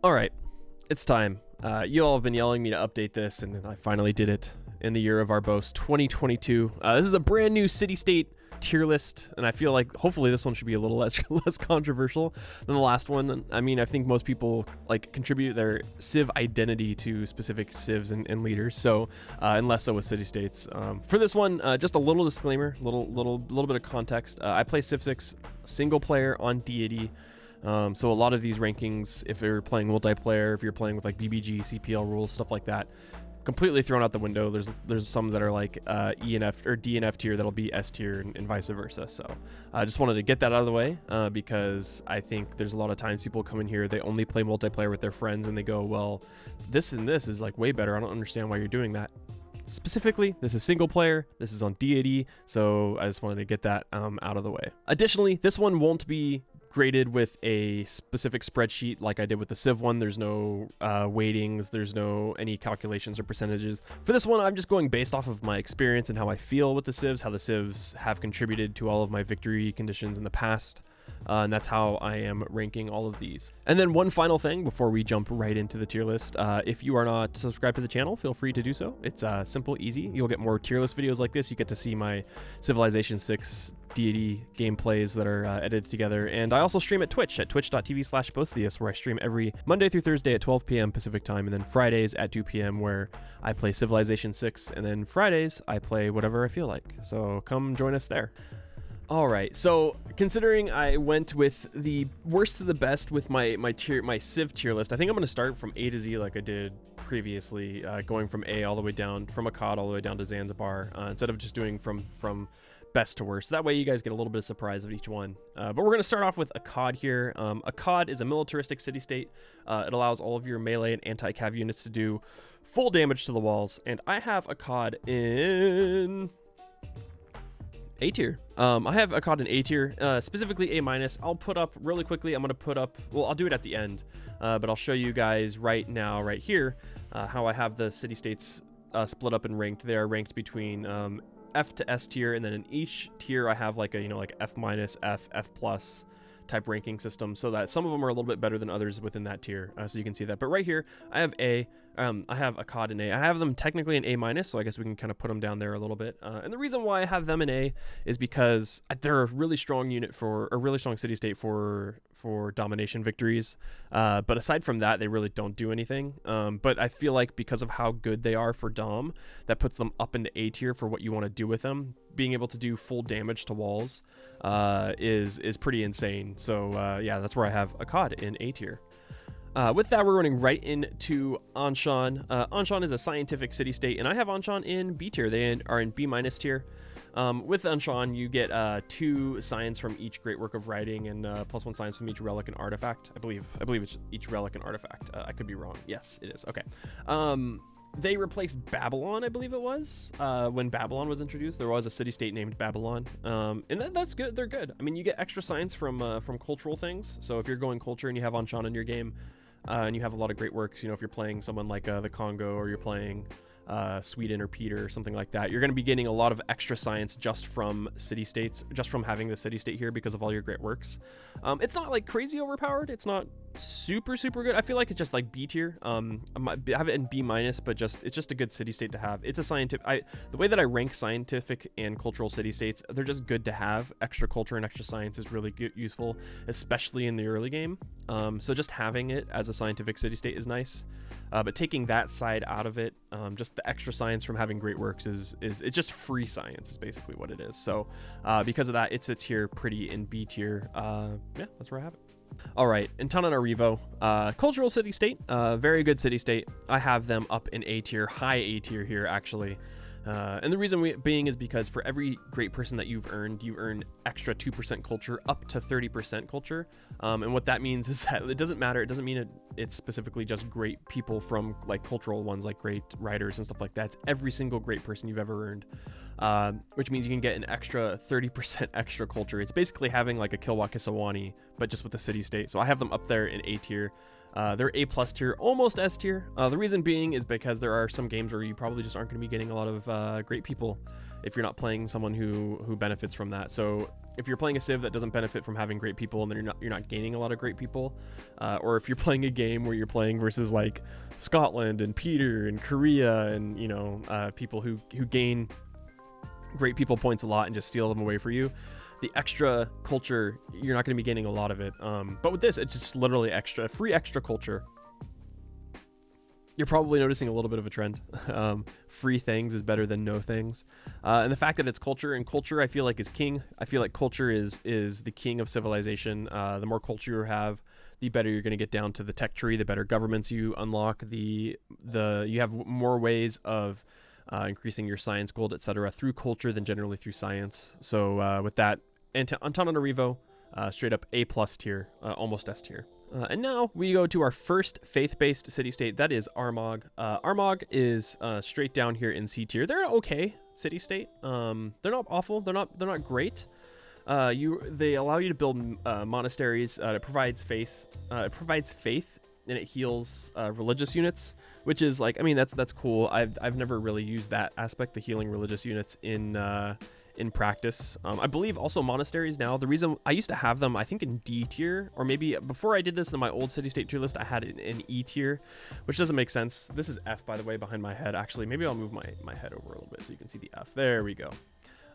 All right, it's time. You all have been yelling me to update this, and I finally did it in the year of our boast, 2022. This is a brand new city-state tier list, and I feel like hopefully this one should be a little less controversial than the last one. I mean, I think most people like contribute their civ identity to specific civs and leaders, so and less so with city-states. For this one, just a little disclaimer, little bit of context. I play Civ 6 single player on deity. So a lot of these rankings, if you're playing multiplayer, if you're playing with like BBG, CPL rules, stuff like that, completely thrown out the window. There's some that are like E and F or D and F tier that'll be S tier and vice versa. So I just wanted to get that out of the way because I think there's a lot of times people come in here, they only play multiplayer with their friends and they go, well, this and this is like way better. I don't understand why you're doing that. Specifically, this is single player, this is on deity, so I just wanted to get that out of the way. Additionally, this one won't be graded with a specific spreadsheet like I did with the Civ one. There's no weightings, there's no any calculations or percentages. For this one, I'm just going based off of my experience and how I feel with the Civs, how the Civs have contributed to all of my victory conditions in the past. And that's how I am ranking all of these. And then one final thing before we jump right into the tier list. If you are not subscribed to the channel, feel free to do so. It's simple, easy. You'll get more tier list videos like this. You get to see my Civilization 6 deity gameplays that are edited together. And I also stream at Twitch at twitch.tv/boesthius, where I stream every Monday through Thursday at 12 p.m. Pacific time, and then Fridays at 2 p.m. where I play Civilization 6, and then Fridays I play whatever I feel like. So come join us there. All right, so considering I went with the worst to the best with my Civ tier list, I think I'm going to start from A to Z like I did previously, going from A all the way down, from Akkad all the way down to Zanzibar, instead of just doing from best to worst. That way you guys get a little bit of surprise of each one. But we're going to start off with Akkad here. Akkad is a militaristic city-state. It allows all of your melee and anti-cav units to do full damage to the walls, and I have Akkad in A tier. I have Akkad in A tier, specifically A-. I'll put up really quickly. I'm going to put up, well, I'll do it at the end, but I'll show you guys right now, right here, how I have the city-states split up and ranked. They are ranked between F to S tier, and then in each tier I have like a, like F-, F+, F+ type ranking system, so that some of them are a little bit better than others within that tier, so you can see that. But right here I have A, I have Akkad in A. I have them technically in A-, so I guess we can kind of put them down there a little bit. And the reason why I have them in A is because they're a really strong unit for a really strong city-state for domination victories. But aside from that, they really don't do anything. But I feel like because of how good they are for Dom, that puts them up into A tier for what you want to do with them. Being able to do full damage to walls is pretty insane. So yeah, that's where I have Akkad in A tier. With that, we're running right into Anshan. Anshan is a scientific city-state, and I have Anshan in B tier. They are in B- tier. With Anshan, you get 2 science from each great work of writing, and +1 science from each relic and artifact. I believe it's each relic and artifact. I could be wrong. Yes, it is. Okay. They replaced Babylon, I believe it was. When Babylon was introduced, there was a city-state named Babylon, and that's good. They're good. I mean, you get extra science from cultural things. So if you're going culture and you have Anshan in your game, and you have a lot of great works, if you're playing someone like the Congo, or you're playing Sweden or Peter or something like that, you're going to be getting a lot of extra science just from city-states, just from having the city-state here because of all your great works. It's not like crazy overpowered. It's not super good. I feel like it's just like B tier. I have it in B-, but it's just a good city-state to have. It's a scientific, the way that I rank scientific and cultural city-states, they're just good to have. Extra culture and extra science is really useful, especially in the early game. So just having it as a scientific city-state is nice. But taking that side out of it, just the extra science from having great works it's just free science is basically what it is. So because of that, it sits here pretty in B tier. Yeah, that's where I have it. All right, Antananarivo, cultural city-state, very good city-state. I have them up in A tier, high A tier here actually. And the reason being is because for every great person that you've earned, you earn extra 2% culture up to 30% culture. And what that means is that it doesn't matter. It doesn't mean it's specifically just great people from like cultural ones, like great writers and stuff like that. It's every single great person you've ever earned, which means you can get an extra 30% extra culture. It's basically having like a Kilwa Kisawani, but just with the city-state. So I have them up there in A tier. They're A plus tier, almost S tier. The reason being is because there are some games where you probably just aren't going to be getting a lot of great people if you're not playing someone who benefits from that. So if you're playing a civ that doesn't benefit from having great people, and then you're not gaining a lot of great people, or if you're playing a game where you're playing versus like Scotland and Peter and Korea and people who gain great people points a lot and just steal them away for you, the extra culture, you're not going to be gaining a lot of it. But with this, it's just literally free extra culture. You're probably noticing a little bit of a trend. Free things is better than no things. And the fact that it's culture, and culture I feel like is king. I feel like culture is the king of civilization. The more culture you have, the better you're going to get down to the tech tree, the better governments you unlock, you have more ways of increasing your science gold, etc. through culture than generally through science. So with that, Antananarivo, straight up A plus tier, almost S tier. And now we go to our first faith-based city-state. That is Armagh. Armagh is straight down here in C tier. They're okay city-state. They're not awful. They're not great. They allow you to build monasteries. It provides faith. And it heals religious units, which is like, I mean, that's cool. I've never really used that aspect, the healing religious units in practice. I believe also monasteries now, the reason I used to have them, I think in D tier, or maybe before I did this in my old city-state tier list, I had it in E tier, which doesn't make sense. This is F, by the way, behind my head. Actually, maybe I'll move my head over a little bit so you can see the F. There we go.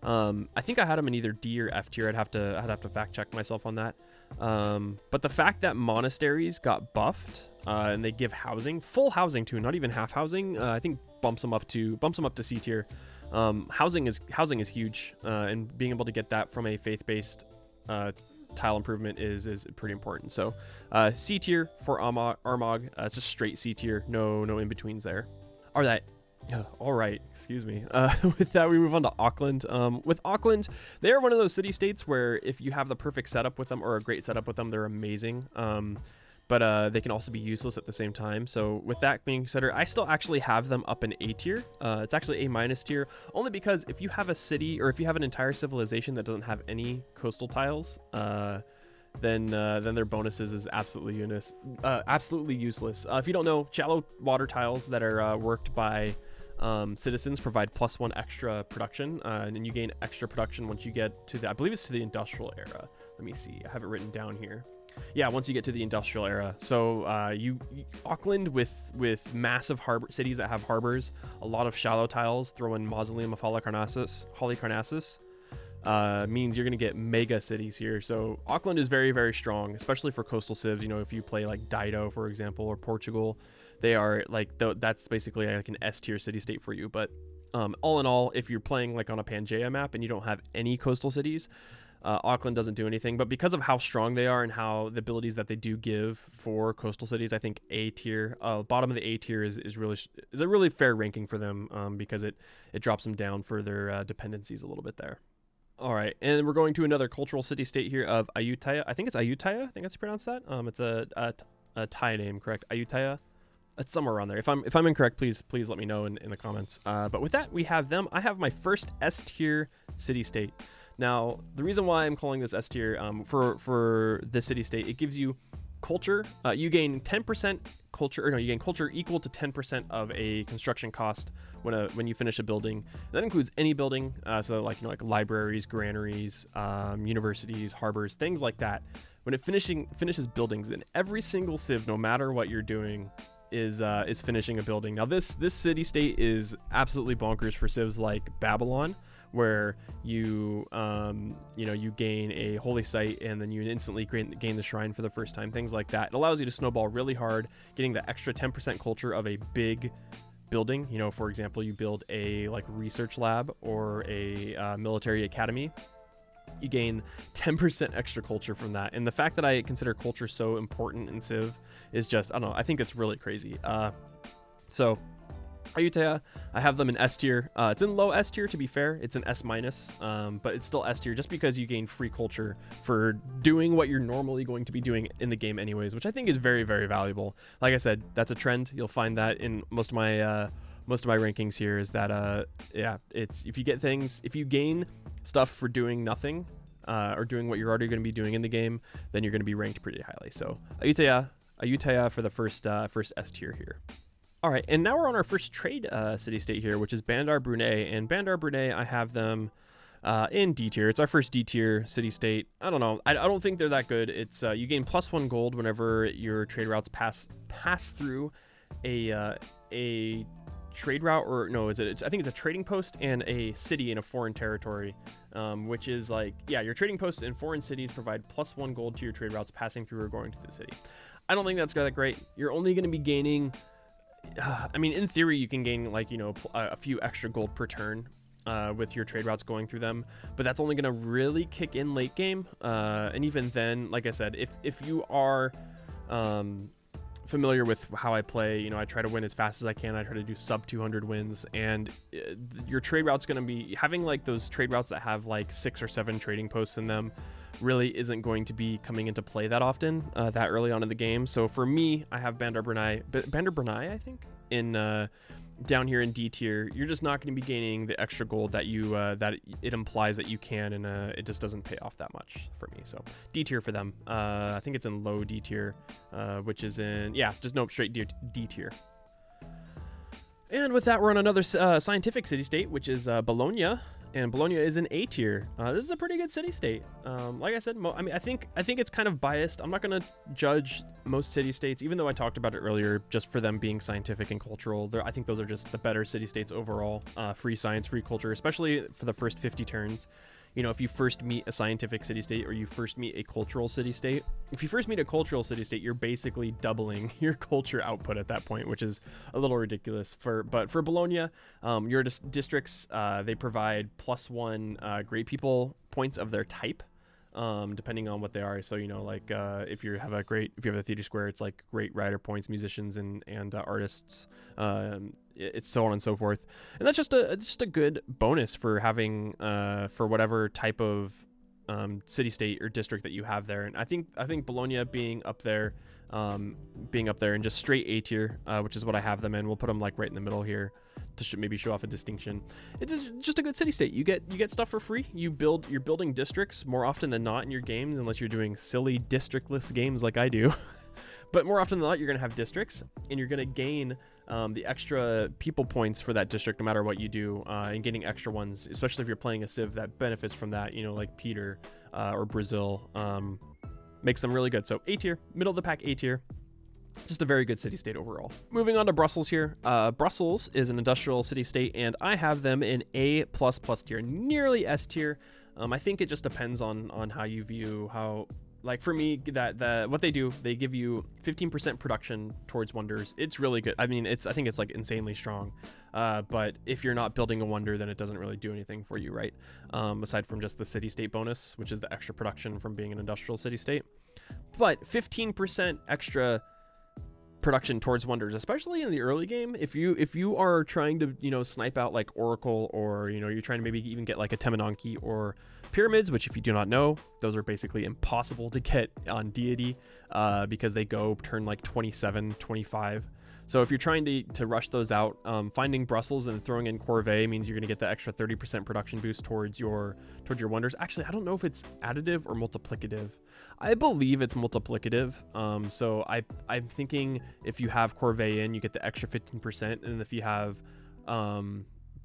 I think I had them in either D or F tier. I'd have to fact check myself on that. But the fact that monasteries got buffed, and they give housing, full housing too, not even half housing, I think bumps them up to C tier. Housing is huge, and being able to get that from a faith-based tile improvement is pretty important. So C tier for Armagh, just straight C tier, no in-betweens there. All right, excuse me. With that, we move on to Auckland. With Auckland, they are one of those city-states where if you have the perfect setup with them or a great setup with them, they're amazing. But they can also be useless at the same time. So with that being considered, I still actually have them up in A tier. It's actually A minus tier, only because if you have a city or if you have an entire civilization that doesn't have any coastal tiles, then their bonuses is absolutely useless. If you don't know, shallow water tiles that are worked by citizens provide +1 extra production, and then you gain extra production once you get to I believe it's to the industrial era. Let me see, I have it written down here. Yeah, once you get to the industrial era. So Auckland with massive harbor cities that have harbors, a lot of shallow tiles, throw in Mausoleum of Halicarnassus, means you're going to get mega cities here. So Auckland is very, very strong, especially for coastal civs. If you play like Dido, for example, or Portugal, they are like, that's basically like an S tier city state for you. But all in all, if you're playing like on a Pangaea map and you don't have any coastal cities, Auckland doesn't do anything. But because of how strong they are and how the abilities that they do give for coastal cities, I think A tier, bottom of the A tier is a really fair ranking for them, because it drops them down for their dependencies a little bit there. All right, and we're going to another cultural city-state here of Ayutthaya. I think it's Ayutthaya. I think that's pronounced that. It's a Thai name, correct? Ayutthaya. It's somewhere around there. If I'm incorrect, please let me know in the comments. But with that, we have them. I have my first S tier city-state. Now, the reason why I'm calling this S tier for this city-state, it gives you culture. You gain 10% culture, you gain culture equal to 10% of a construction cost when you finish a building. And that includes any building, so like libraries, granaries, universities, harbors, things like that. When it finishes buildings, and every single civ, no matter what you're doing, is finishing a building. Now this city state is absolutely bonkers for civs like Babylon, where you gain a holy site and then you instantly gain the shrine for the first time, things like that. It allows you to snowball really hard, getting the extra 10% culture of a big building. For example, you build a research lab or a military academy, you gain 10% extra culture from that. And the fact that I consider culture so important in Civ is just, I don't know, I think it's really crazy. So Ayutthaya, I have them in S tier. It's in low S tier, to be fair. It's an S minus, but it's still S tier just because you gain free culture for doing what you're normally going to be doing in the game anyways, which I think is very, very valuable. Like I said, that's a trend. You'll find that in most of my rankings here is that, it's if you gain stuff for doing nothing, or doing what you're already going to be doing in the game, then you're going to be ranked pretty highly. So Ayutthaya Ayutthaya for the first S tier here. All right, and now we're on our first trade city-state here, which is Bandar Brunei. And Bandar Brunei, I have them in D tier. It's our first D tier city-state. I don't know. I don't think they're that good. It's you gain +1 gold whenever your trade routes pass through a trade route, or no, I think it's a trading post and a city in a foreign territory, which is like, yeah, your trading posts in foreign cities provide +1 gold to your trade routes passing through or going to the city. I don't think that's that great. You're only going to be gaining. I mean, in theory, you can gain like, a few extra gold per turn with your trade routes going through them, but that's only going to really kick in late game. And even then, like I said, if you are familiar with how I play, I try to win as fast as I can. I try to do sub 200 wins, and your trade route's going to be having like those trade routes that have like 6 or 7 trading posts in them really isn't going to be coming into play that often that early on in the game. So for me, I have Bandar Brunei, I think, in down here in D tier. You're just not going to be gaining the extra gold that that it implies that you can, and it just doesn't pay off that much for me. So D tier for them. I think it's in low D tier, which is in, straight D tier. And with that, we're on another scientific city-state, which is Bologna. And Bologna is an A tier. This is a pretty good city-state. Like I said, I think it's kind of biased. I'm not going to judge most city-states, even though I talked about it earlier, just for them being scientific and cultural. I think those are just the better city-states overall. Free science, free culture, especially for the first 50 turns. If you first meet a scientific city-state or you first meet a cultural city-state, if you first meet a cultural city-state, you're basically doubling your culture output at that point, which is a little ridiculous. But for Bologna, your districts, they provide +1 great people points of their type, depending on what they are. So if you have a theater square, it's like great writer points, musicians and artists. It's so on and so forth, and that's just a good bonus for having for whatever type of city-state or district that you have there. And I think Bologna being up there and just straight A tier, which is what I have them in. We'll put them like right in the middle here to maybe show off a distinction. It's just a good city-state. You get stuff for free. You're building districts more often than not in your games, unless you're doing silly districtless games like I do. But more often than not, you're going to have districts, and you're going to gain the extra people points for that district no matter what you do, and getting extra ones, especially if you're playing a civ that benefits from that, like Peter or Brazil, makes them really good. So A tier, middle of the pack A tier. Just a very good city-state overall. Moving on to Brussels here. Brussels is an industrial city-state, and I have them in A++ tier, nearly S tier. I think it just depends on how you view how... Like for me, what they do, they give you 15% production towards wonders. It's really good. I mean, I think it's like insanely strong. But if you're not building a wonder, then it doesn't really do anything for you, right? Aside from just the city-state bonus, which is the extra production from being an industrial city-state. But 15% extra production towards wonders, especially in the early game. If you are trying to snipe out like Oracle, or you're trying to maybe even get like a Temenanki or Pyramids, which if you do not know, those are basically impossible to get on Deity because they go turn like 27, 25. So if you're trying to rush those out, finding Brussels and throwing in Corvée means you're going to get the extra 30% production boost towards your wonders. Actually, I don't know if it's additive or multiplicative. I believe it's multiplicative. So I'm thinking if you have Corvée in, you get the extra 15%, and if you have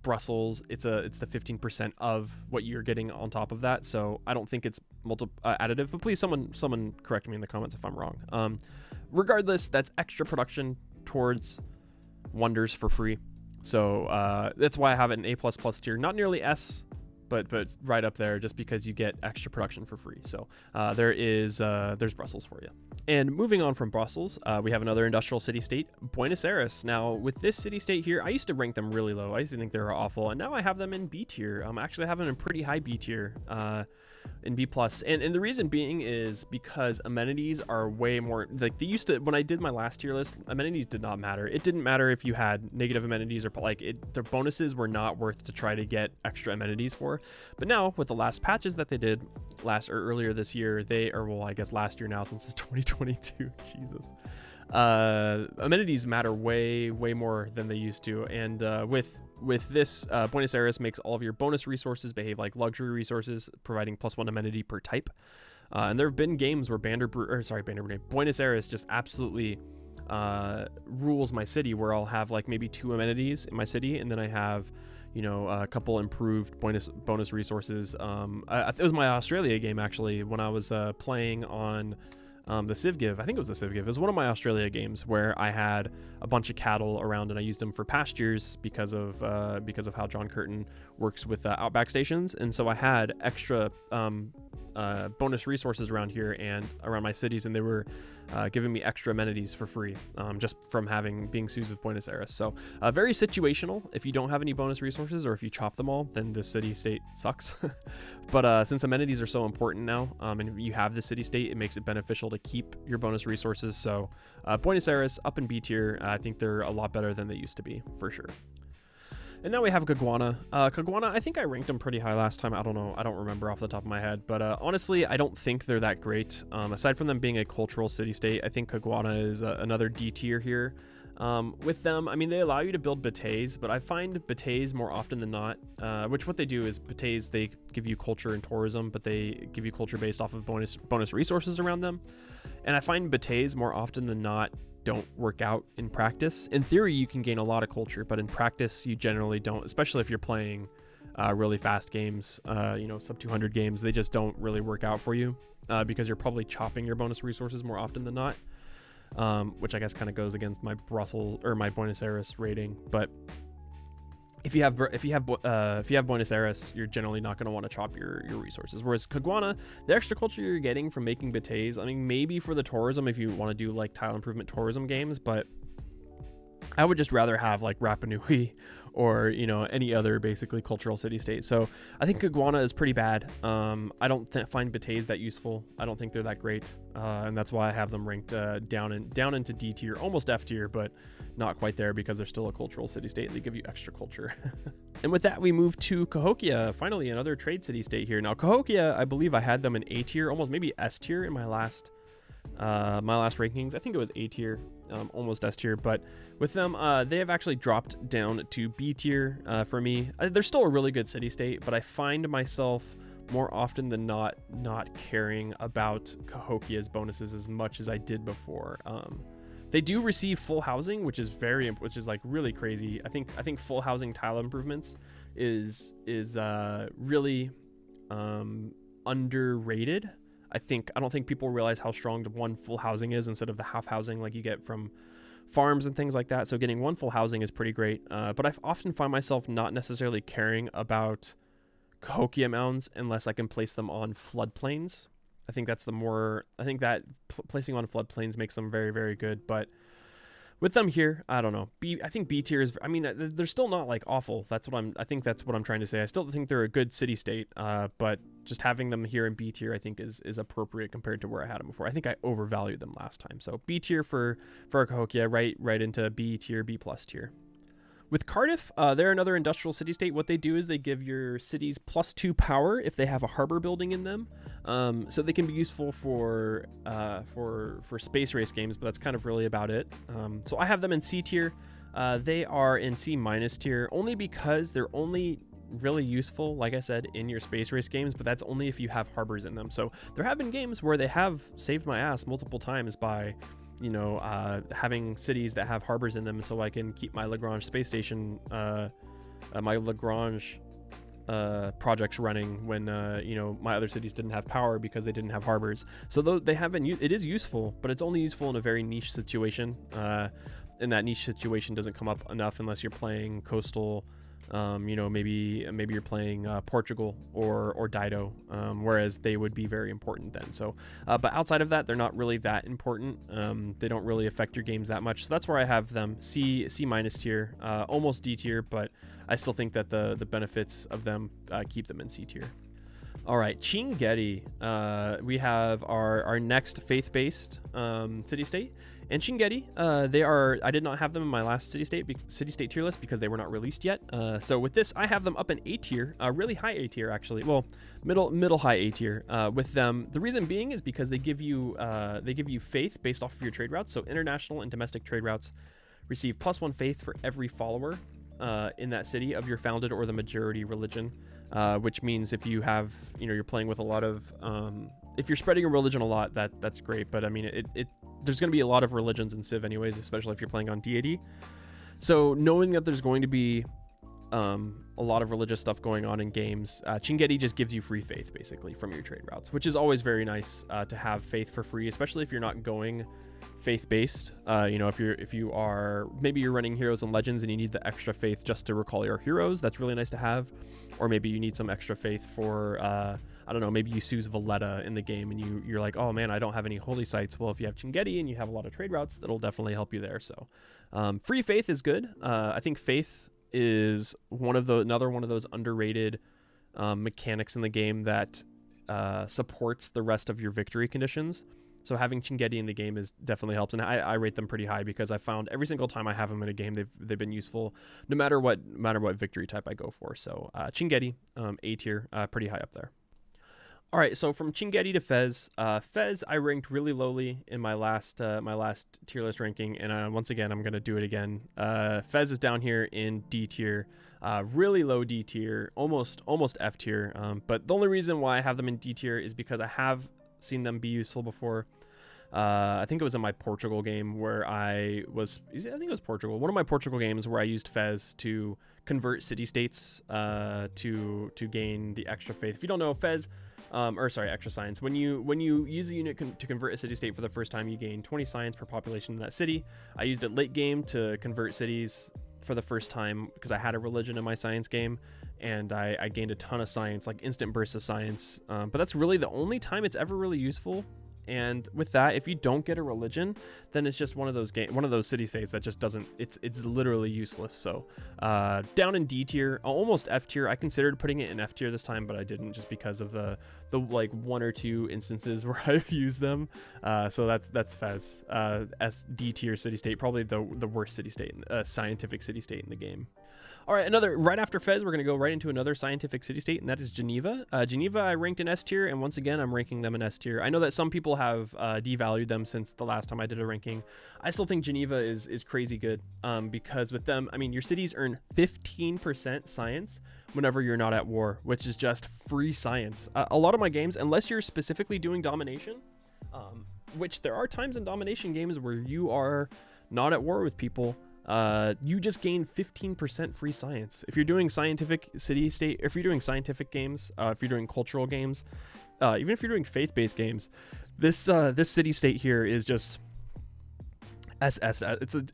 Brussels, it's the 15% of what you're getting on top of that. So I don't think it's additive, but please someone correct me in the comments if I'm wrong. Regardless, that's extra production towards wonders for free. So that's why I have it in A++ tier, not nearly S, but right up there, just because you get extra production for free. So there's Brussels for you. And moving on from Brussels, we have another industrial city-state, Buenos Aires. Now, with this city-state here, I used to rank them really low. I used to think they were awful, and now I have them in B tier. Actually, I have them in pretty high B tier, in B+. And the reason being is because amenities are way more, like they used to, when I did my last tier list, amenities did not matter. It didn't matter if you had negative amenities or the bonuses were not worth to try to get extra amenities for. But now with the last patches that they did earlier this year, I guess last year now, since it's 2022, Jesus. Amenities matter way more than they used to, and with this, Buenos Aires makes all of your bonus resources behave like luxury resources, providing +1 amenity per type. And there have been games where Bandar Brunei, Buenos Aires just absolutely rules my city, where I'll have like maybe 2 amenities in my city, and then I have, you know, a couple improved bonus resources. It was my Australia game actually, when I was playing on the Civ Give. I think it was the Civ Give. It was one of my Australia games where I had a bunch of cattle around and I used them for pastures because of how John Curtin works with Outback stations, and so I had extra bonus resources around here and around my cities, and they were giving me extra amenities for free, just from being sues with Buenos Aires. So very situational. If you don't have any bonus resources, or if you chop them all, then the city state sucks. But since amenities are so important now, and you have the city state, it makes it beneficial to keep your bonus resources. So Buenos Aires up in B tier, I think they're a lot better than they used to be, for sure. And now we have Caguana. Caguana, I think I ranked them pretty high last time. I don't know. I don't remember off the top of my head. But honestly, I don't think they're that great. Aside from them being a cultural city-state, I think Caguana is another D tier here. With them, I mean, they allow you to build batays, but I find batays more often than not, which what they do is batays, they give you culture and tourism, but they give you culture based off of bonus resources around them. And I find batays more often than not don't work out in practice. In theory, you can gain a lot of culture, but in practice, you generally don't, especially if you're playing really fast games, sub 200 games. They just don't really work out for you because you're probably chopping your bonus resources more often than not, which I guess kind of goes against my Buenos Aires rating. But if you have Buenos Aires, you're generally not going to want to chop your resources. Whereas Caguana, the extra culture you're getting from making batays, I mean, maybe for the tourism if you want to do like tile improvement tourism games, but I would just rather have like Rapa Nui or, you know, any other basically cultural city-state. So I think Caguana is pretty bad. I don't find batays that useful. I don't think they're that great. And that's why I have them ranked down into D tier, almost F tier, but not quite there because they're still a cultural city-state and they give you extra culture. And with that, we move to Cahokia, finally another trade city-state here. Now Cahokia, I believe I had them in A tier, almost maybe S tier in my last rankings. I think it was A tier, almost S tier, but with them, they have actually dropped down to B tier for me. They're still a really good city-state, but I find myself more often than not caring about Cahokia's bonuses as much as I did before. They do receive full housing, which is like really crazy. I think full housing tile improvements is really underrated. I don't think people realize how strong the one full housing is instead of the half housing like you get from farms and things like that. So getting one full housing is pretty great. But I often find myself not necessarily caring about Cahokia mounds unless I can place them on floodplains. I think that placing on floodplains makes them very, very good. But with them here, I don't know. I think B tier is, I mean, they're still not like awful. I think that's what I'm trying to say. I still think they're a good city-state, but just having them here in B tier, I think is appropriate compared to where I had them before. I think I overvalued them last time. So B tier for Cahokia, right into B tier, B plus tier. With Cardiff, they're another industrial city-state. What they do is they give your cities +2 power if they have a harbor building in them. So they can be useful for space race games, but that's kind of really about it. So I have them in C tier. They are in C minus tier only because they're only really useful, like I said, in your space race games, but that's only if you have harbors in them. So there have been games where they have saved my ass multiple times by having cities that have harbors in them, so I can keep my Lagrange space station, my Lagrange projects running when my other cities didn't have power because they didn't have harbors. So they have been. It is useful, but it's only useful in a very niche situation. And that niche situation doesn't come up enough unless you're playing coastal. Maybe you're playing Portugal or Dido, whereas they would be very important then. So, but outside of that, they're not really that important. They don't really affect your games that much. So that's where I have them. C minus tier, almost D tier, but I still think that the benefits of them keep them in C tier. All right, Chinguetti. We have our next faith-based city-state. And Chinguetti, I did not have them in my last city-state tier list because they were not released yet. So with this, I have them up in A tier, really high A tier actually. Well, middle high A tier with them. The reason being is because they give you faith based off of your trade routes. So international and domestic trade routes receive +1 faith for every follower in that city of your founded or the majority religion. Which means if you have, you're playing with a lot of if you're spreading a religion a lot, that's great. But I mean, there's going to be a lot of religions in Civ anyways, especially if you're playing on deity. So knowing that there's going to be a lot of religious stuff going on in games, Chinguetti just gives you free faith basically from your trade routes, which is always very nice to have faith for free, especially if you're not going faith-based. If you are, maybe you're running heroes and legends and you need the extra faith just to recall your heroes, that's really nice to have. Or maybe you need some extra faith for I don't know, maybe you choose Valletta in the game and you're like, oh man, I don't have any holy sites. Well, if you have Chinguetti and you have a lot of trade routes, that'll definitely help you there. So free faith is good. I think faith is another one of those underrated mechanics in the game that supports the rest of your victory conditions. So having Chinguetti in the game definitely helps, and I rate them pretty high because I found every single time I have them in a game, they've been useful, no matter what victory type I go for. So Chinguetti, A tier, pretty high up there. All right, so from Chinguetti to Fez, I ranked really lowly in my last tier list ranking, and once again I'm gonna do it again. Fez is down here in D tier, really low D tier, almost F tier. But the only reason why I have them in D tier is because I have seen them be useful before. I think it was in my Portugal game where I think it was Portugal. One of my Portugal games where I used Fez to convert city states to gain the extra faith. If you don't know, Fez. Extra science. When you use a unit to convert a city state for the first time, you gain 20 science per population in that city. I used it late game to convert cities for the first time because I had a religion in my science game, and I gained a ton of science, like instant bursts of science. But that's really the only time it's ever really useful. And with that, if you don't get a religion, then it's just one of those city states that just doesn't. It's literally useless. So down in D tier, almost F tier. I considered putting it in F tier this time, but I didn't, just because of the like one or two instances where I've used them. So that's Fez. D tier city state, probably the worst city state, scientific city state in the game. All right, right after Fez, we're going to go right into another scientific city-state, and that is Geneva. Geneva, I ranked in S tier, and once again, I'm ranking them in S tier. I know that some people have devalued them since the last time I did a ranking. I still think Geneva is crazy good, because with them, I mean, your cities earn 15% science whenever you're not at war, which is just free science. A lot of my games, unless you're specifically doing domination, which there are times in domination games where you are not at war with people, you just gain 15% free science. If you're doing scientific city-state, if you're doing scientific games, if you're doing cultural games, even if you're doing faith-based games, this city-state here is just SS.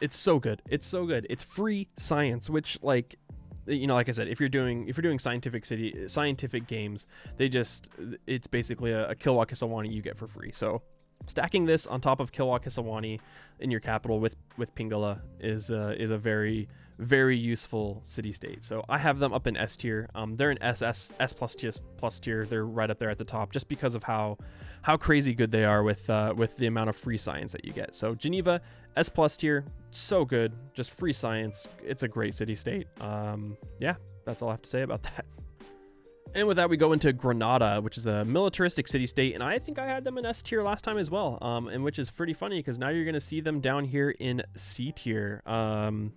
It's so good. It's so good. It's free science, which, like, like I said, if you're doing scientific games, it's basically a Kilwa Kisawani you get for free. So stacking this on top of Kilwa Kisawani in your capital with Pingala is a very, very useful city state. So I have them up in S tier. They're in S plus tier. They're right up there at the top, just because of how crazy good they are with the amount of free science that you get. So Geneva, S plus tier, so good, just free science. It's a great city state. Yeah, that's all I have to say about that. And with that, we go into Granada, which is a militaristic city-state, and I think I had them in S tier last time as well, and which is pretty funny because now you're going to see them down here in C tier. Around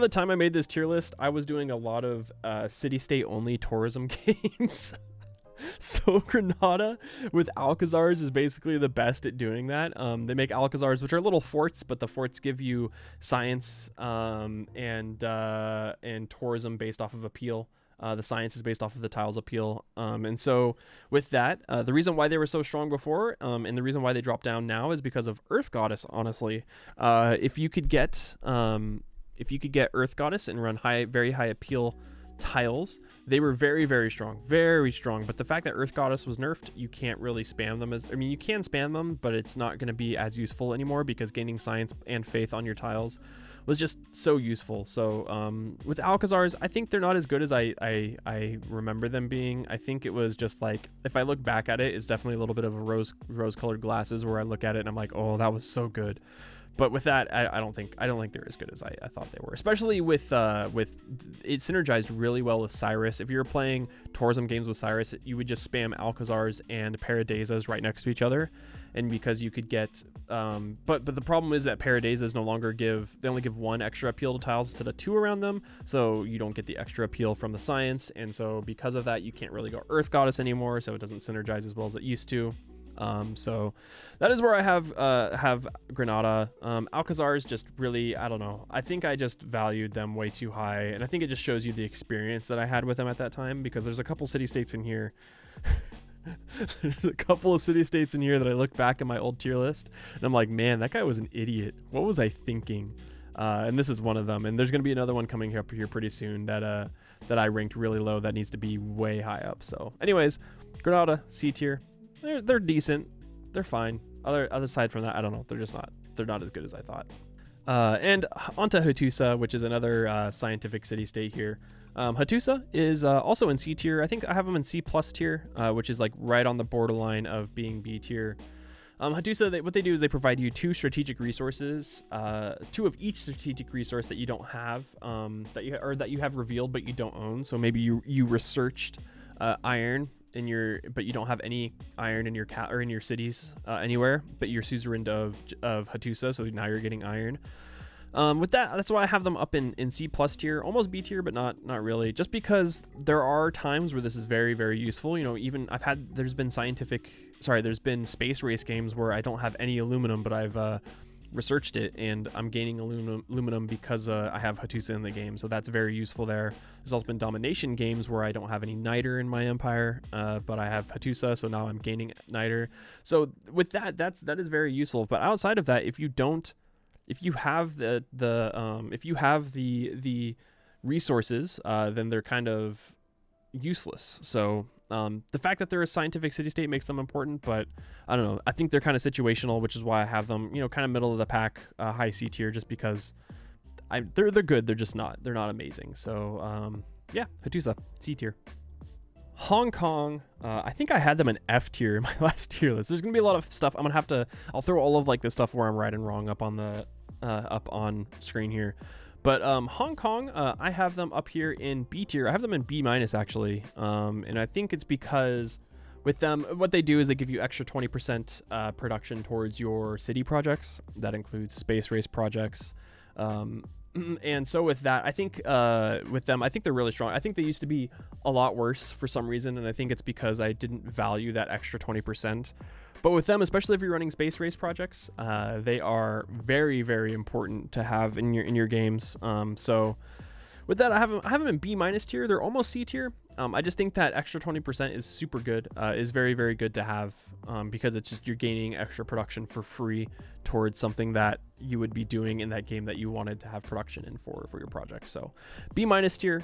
the time I made this tier list, I was doing a lot of city-state only tourism games. So Granada with Alcazars is basically the best at doing that. They make Alcazars, which are little forts, but the forts give you science and tourism based off of appeal. The science is based off of the tiles appeal. And so with that, the reason why they were so strong before, and the reason why they dropped down now, is because of Earth Goddess, honestly. If you could get Earth Goddess and run very high appeal tiles, they were very, very strong, very strong. But the fact that Earth Goddess was nerfed, you can't really spam them you can spam them, but it's not going to be as useful anymore, because gaining science and faith on your tiles was just so useful. So with Alcazars, I think they're not as good as I remember them being. I think it was just like, if I look back at it, it's definitely a little bit of a rose-colored glasses where I look at it and I'm like, oh, that was so good. But with that, I don't think they're as good as I thought they were. Especially with it synergized really well with Cyrus. If you're playing tourism games with Cyrus, you would just spam Alcazars and Paradisas right next to each other, and because you could get but the problem is that Paradisas no longer they only give 1 extra appeal to tiles instead of 2 around them, so you don't get the extra appeal from the science, and so because of that you can't really go Earth Goddess anymore, so it doesn't synergize as well as it used to. So that is where I have Granada. Alcazar is just really, I don't know, I think I just valued them way too high, and I think it just shows you the experience that I had with them at that time, because there's a couple city-states in here there's a couple of city-states in here that I look back at my old tier list and I'm like, man, that guy was an idiot. What was I thinking? And this is one of them, and there's going to be another one coming up here pretty soon that I ranked really low that needs to be way high up. So anyways, Granada, C tier. They're decent. They're fine. Other side from that, I don't know. They're not as good as I thought. And onto Hattusa, which is another scientific city-state here. Hattusa is also in C tier. I think I have them in C plus tier, which is like right on the borderline of being B tier. Hattusa, what they do is they provide you 2 strategic resources, 2 of each strategic resource that you don't have, that you have revealed but you don't own. So maybe you researched iron but you don't have any iron in your cities anywhere, but you're suzerain of Hattusa, so now you're getting iron. With that's why I have them up in C plus tier, almost B tier, but not really, just because there are times where this is very, very useful. You know, even there's been space race games where I don't have any aluminum, but I've researched it and I'm gaining aluminum because I have Hattusa in the game, so that's very useful there. There's also been domination games where I don't have any niter in my empire, but I have Hattusa, so now I'm gaining niter. So with that is very useful. But outside of that, if you have the resources, then they're kind of useless. So the fact that they're a scientific city-state makes them important, but I don't know. I think they're kind of situational, which is why I have them, kind of middle of the pack, high C tier, just because they're good. They're not amazing. So yeah, Hattusa, C tier. Hong Kong, I think I had them in F tier in my last tier list. There's gonna be a lot of stuff. I'll throw all of like the stuff where I'm right and wrong up on screen here. But Hong Kong, I have them up here in B tier. I have them in B minus actually, and I think it's because with them, what they do is they give you extra 20% production towards your city projects. That includes space race projects. And so with that, I think with them, I think they're really strong. I think they used to be a lot worse for some reason, and I think it's because I didn't value that extra 20%. But with them, especially if you're running space race projects, they are very, very important to have in your games. So with that, I have them in B minus tier. They're almost C tier. I just think that extra 20% is super good, is very, very good to have, because it's just you're gaining extra production for free towards something that you would be doing in that game that you wanted to have production in for your project. So B minus tier,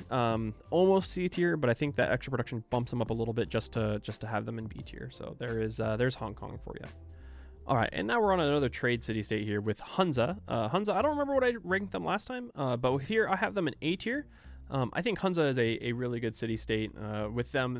almost C tier, but I think that extra production bumps them up a little bit just to have them in B tier. So there's Hong Kong for you. All right, and now we're on another trade city-state here with Hunza. Hunza, I don't remember what I ranked them last time, but here I have them in A tier. I think Hunza is a really good city-state. With them,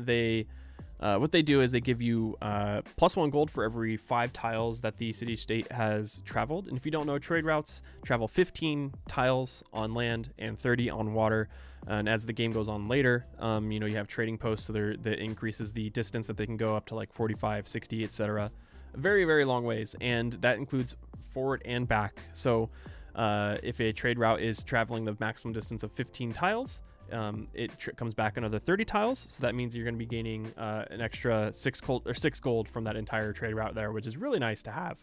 what they do is they give you +1 gold for every 5 tiles that the city-state has traveled. And if you don't know, trade routes travel 15 tiles on land and 30 on water. And as the game goes on later, you have trading posts, so that increases the distance that they can go up to like 45, 60, etc. Very, very long ways, and that includes forward and back. So if a trade route is traveling the maximum distance of 15 tiles, it comes back another 30 tiles. So that means you're going to be gaining an extra 6 gold from that entire trade route there, which is really nice to have.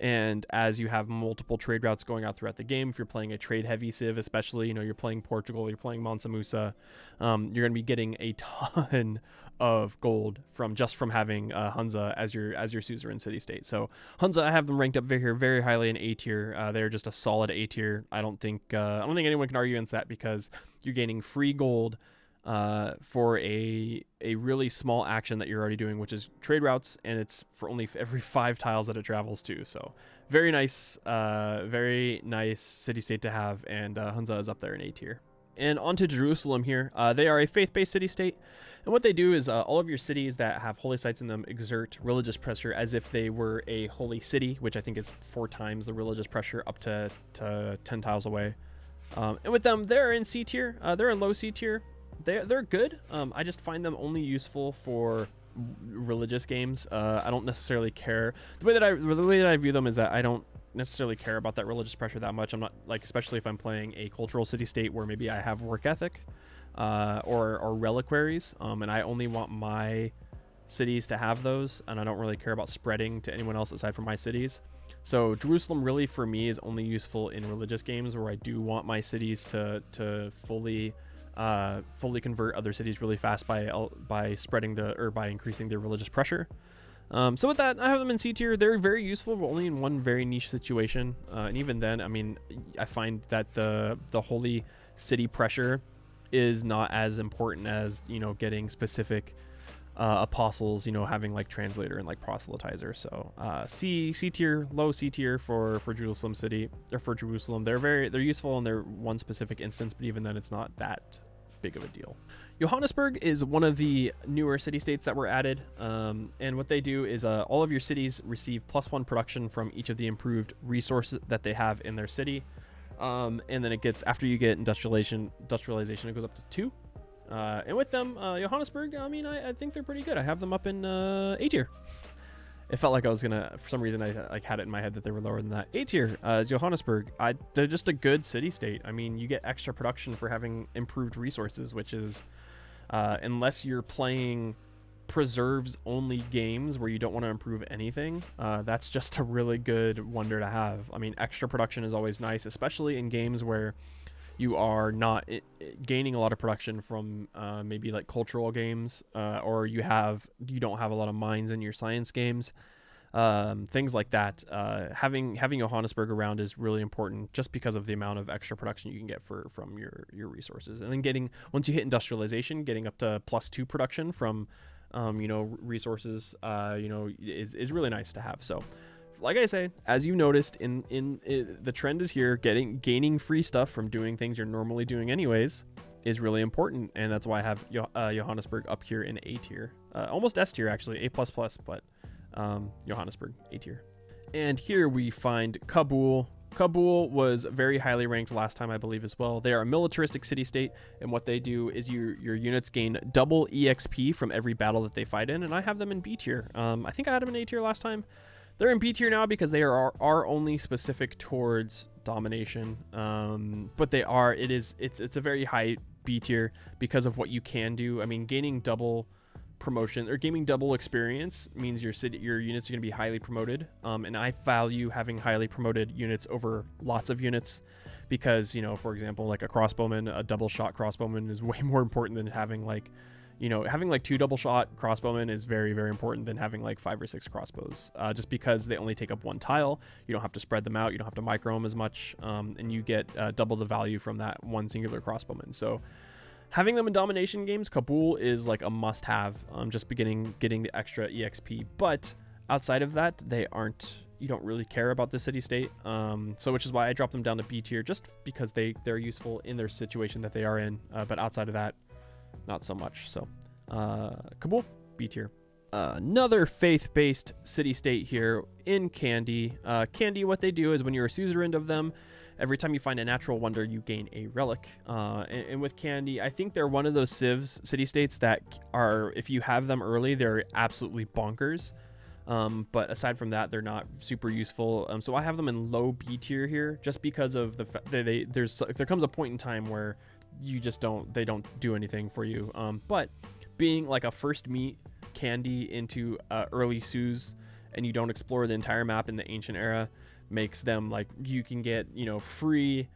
And as you have multiple trade routes going out throughout the game, if you're playing a trade heavy civ, especially, you're playing Portugal, you're playing Mansa Musa, you're going to be getting a ton of gold from having Hunza as your suzerain city state. So Hunza, I have them ranked up very, very highly in A tier. They're just a solid A tier. I don't think anyone can argue against that, because you're gaining free gold for a really small action that you're already doing, which is trade routes, and it's for only every 5 tiles that it travels to. So very nice city state to have, and Hunza is up there in A tier. And on to Jerusalem here. They are a faith-based city-state, and what they do is all of your cities that have holy sites in them exert religious pressure as if they were a holy city, which I think is 4 times the religious pressure up to 10 tiles away. And with them, they're in C tier. They're in low C tier. They're good. I just find them only useful for religious games. I don't necessarily care. The way that I view them is that I don't necessarily care about that religious pressure that much. I'm not like, especially if I'm playing a cultural city state where maybe I have work ethic or reliquaries, and I only want my cities to have those, and I don't really care about spreading to anyone else aside from my cities. So Jerusalem really for me is only useful in religious games where I do want my cities to fully convert other cities really fast by spreading or by increasing their religious pressure. So with that, I have them in C tier. They're very useful, but only in one very niche situation. And even then, I mean, I find that the holy city pressure is not as important as, you know, getting specific apostles, you know, having like translator and like proselytizer. So C tier, low C tier for Jerusalem City, or for Jerusalem. They're useful in their one specific instance, but even then it's not that big of a deal. Johannesburg is one of the newer city states that were added, and what they do is all of your cities receive +1 production from each of the improved resources that they have in their city, and then it gets, after you get industrialization it goes up to 2. And with them, Johannesburg, I mean, I think they're pretty good. I have them up in A tier. It felt like I was gonna, for some reason, I like had it in my head that they were lower than that. A tier is Johannesburg. They're just a good city state. I mean, you get extra production for having improved resources, which is, unless you're playing preserves only games where you don't want to improve anything, that's just a really good wonder to have. I mean, extra production is always nice, especially in games where you are not gaining a lot of production from maybe like cultural games, or you don't have a lot of mines in your science games, things like that. Having Johannesburg around is really important just because of the amount of extra production you can get from your resources. And then once you hit industrialization, getting up to +2 production from resources, is really nice to have. So like I say, as you noticed, in the trend is here. Gaining free stuff from doing things you're normally doing anyways is really important, and that's why I have Johannesburg up here in A tier, almost S tier actually, A++, but Johannesburg A tier. And here we find Kabul. Kabul was very highly ranked last time, I believe, as well. They are a militaristic city-state, and what they do is your units gain double EXP from every battle that they fight in, and I have them in B tier. I think I had them in A tier last time. They're in B tier now because they are only specific towards domination, but it's a very high B tier because of what you can do. I mean, gaining double promotion or gaining double experience means your units are going to be highly promoted, and I value having highly promoted units over lots of units because, you know, for example, like a crossbowman, a double shot crossbowman is way more important than having like 2 double shot crossbowmen is very, very important than having like 5 or 6 crossbows, just because they only take up 1 tile. You don't have to spread them out. You don't have to micro them as much, and you get double the value from that one singular crossbowman. So having them in domination games, Kabul is like a must have, just getting the extra EXP. But outside of that, you don't really care about the city state. So which is why I dropped them down to B tier, just because they're useful in their situation that they are in. But outside of that, not so much. So Kabul, B tier. Another faith-based city-state here in Kandy. Kandy, what they do is when you're a suzerain of them, every time you find a natural wonder, you gain a relic. And with Kandy, I think they're one of those city-states that are, if you have them early, they're absolutely bonkers. But aside from that, they're not super useful. So I have them in low B tier here, just because of the fact that there comes a point in time where they don't do anything for you. But being like a first meet Kandy into early Suz, and you don't explore the entire map in the ancient era, makes them like, you can get, free.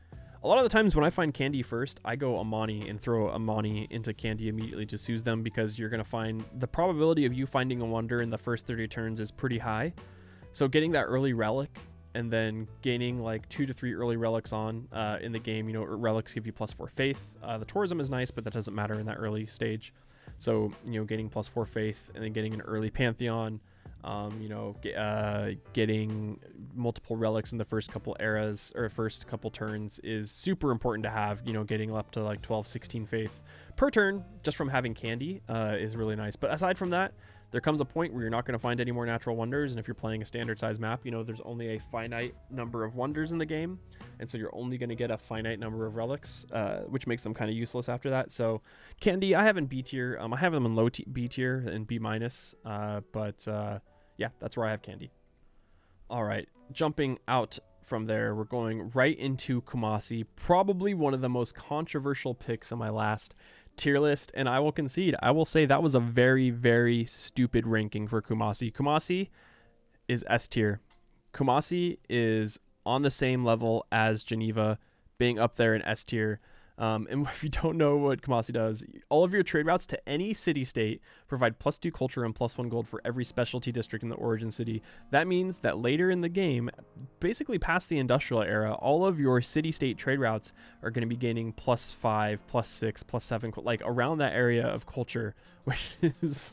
A lot of the times when I find Kandy first, I go Amani and throw Amani into Kandy immediately to Suz them, because you're going to find the probability of you finding a wonder in the first 30 turns is pretty high. So getting that early relic and then gaining like 2 to 3 early relics on in the game, relics give you +4 faith. The tourism is nice, but that doesn't matter in that early stage. So, gaining +4 faith and then getting an early pantheon, getting multiple relics in the first couple eras or first couple turns is super important to have. Getting up to like 12, 16 faith per turn just from having Kandy is really nice. But aside from that, there comes a point where you're not going to find any more natural wonders, and if you're playing a standard size map, there's only a finite number of wonders in the game, and so you're only going to get a finite number of relics, which makes them kind of useless after that. So Kandy, I have in B tier. I have them in low B tier and B minus, but yeah, that's where I have Kandy. All right, jumping out from there, we're going right into Kumasi, probably one of the most controversial picks on my last tier list, and I will concede, I will say that was a very, very stupid ranking for Kumasi. Kumasi is S tier. Kumasi is on the same level as Geneva, being up there in S tier. And if you don't know what Kumasi does, all of your trade routes to any city-state provide +2 culture and +1 gold for every specialty district in the origin city. That means that later in the game, basically past the industrial era, all of your city-state trade routes are going to be gaining +5, +6, +7, like around that area of culture, which is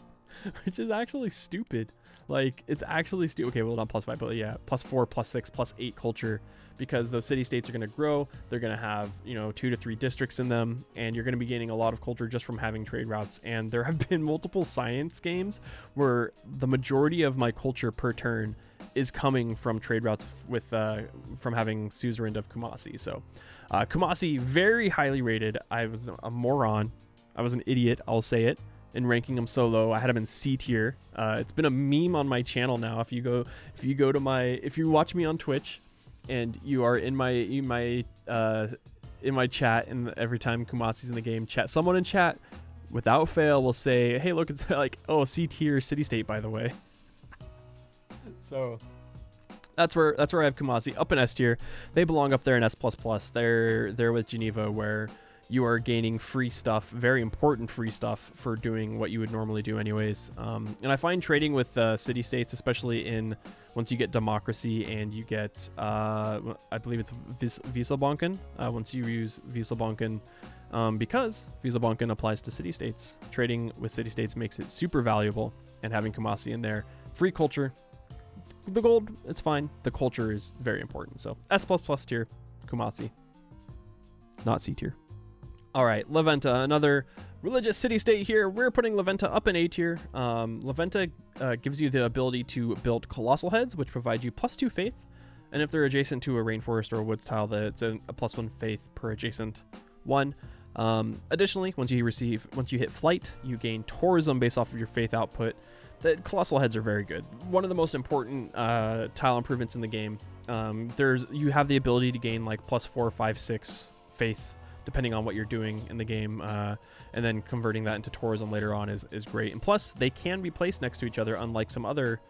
actually stupid. Like, it's actually stupid. Okay, well, not +5, but yeah, +4, +6, +8 culture, because those city states are going to grow. They're going to have, 2 to 3 districts in them, and you're going to be gaining a lot of culture just from having trade routes. And there have been multiple science games where the majority of my culture per turn is coming from trade routes with from having suzerain of Kumasi. So Kumasi, very highly rated. I was a moron. I was an idiot, I'll say it, in ranking them so low. I had them in C tier. It's been a meme on my channel now. If you watch me on Twitch and you are in my chat, and every time Kumasi's in the game, someone in chat without fail will say, hey, look, it's like, oh, C tier city state, by the way. So that's where I have Kumasi up in S tier. They belong up there in S++. They're with Geneva, where you are gaining free stuff, very important free stuff for doing what you would normally do anyways. And I find trading with city-states, especially once you get democracy and you get, I believe it's Wieselbanken, once you use Wieselbanken, because Wieselbanken applies to city-states. Trading with city-states makes it super valuable, and having Kumasi in there, free culture. The gold, it's fine. The culture is very important. So S++ tier, Kumasi, not C tier. All right, La Venta, another religious city-state here. We're putting La Venta up in A tier. La Venta gives you the ability to build colossal heads, which provide you +2 faith. And if they're adjacent to a rainforest or a woods tile, it's a +1 faith per adjacent one. Additionally, once you hit flight, you gain tourism based off of your faith output. The colossal heads are very good. One of the most important tile improvements in the game. You have the ability to gain like +4, 5, 6 faith, depending on what you're doing in the game, and then converting that into tourism later on is great. And plus, they can be placed next to each other, unlike some other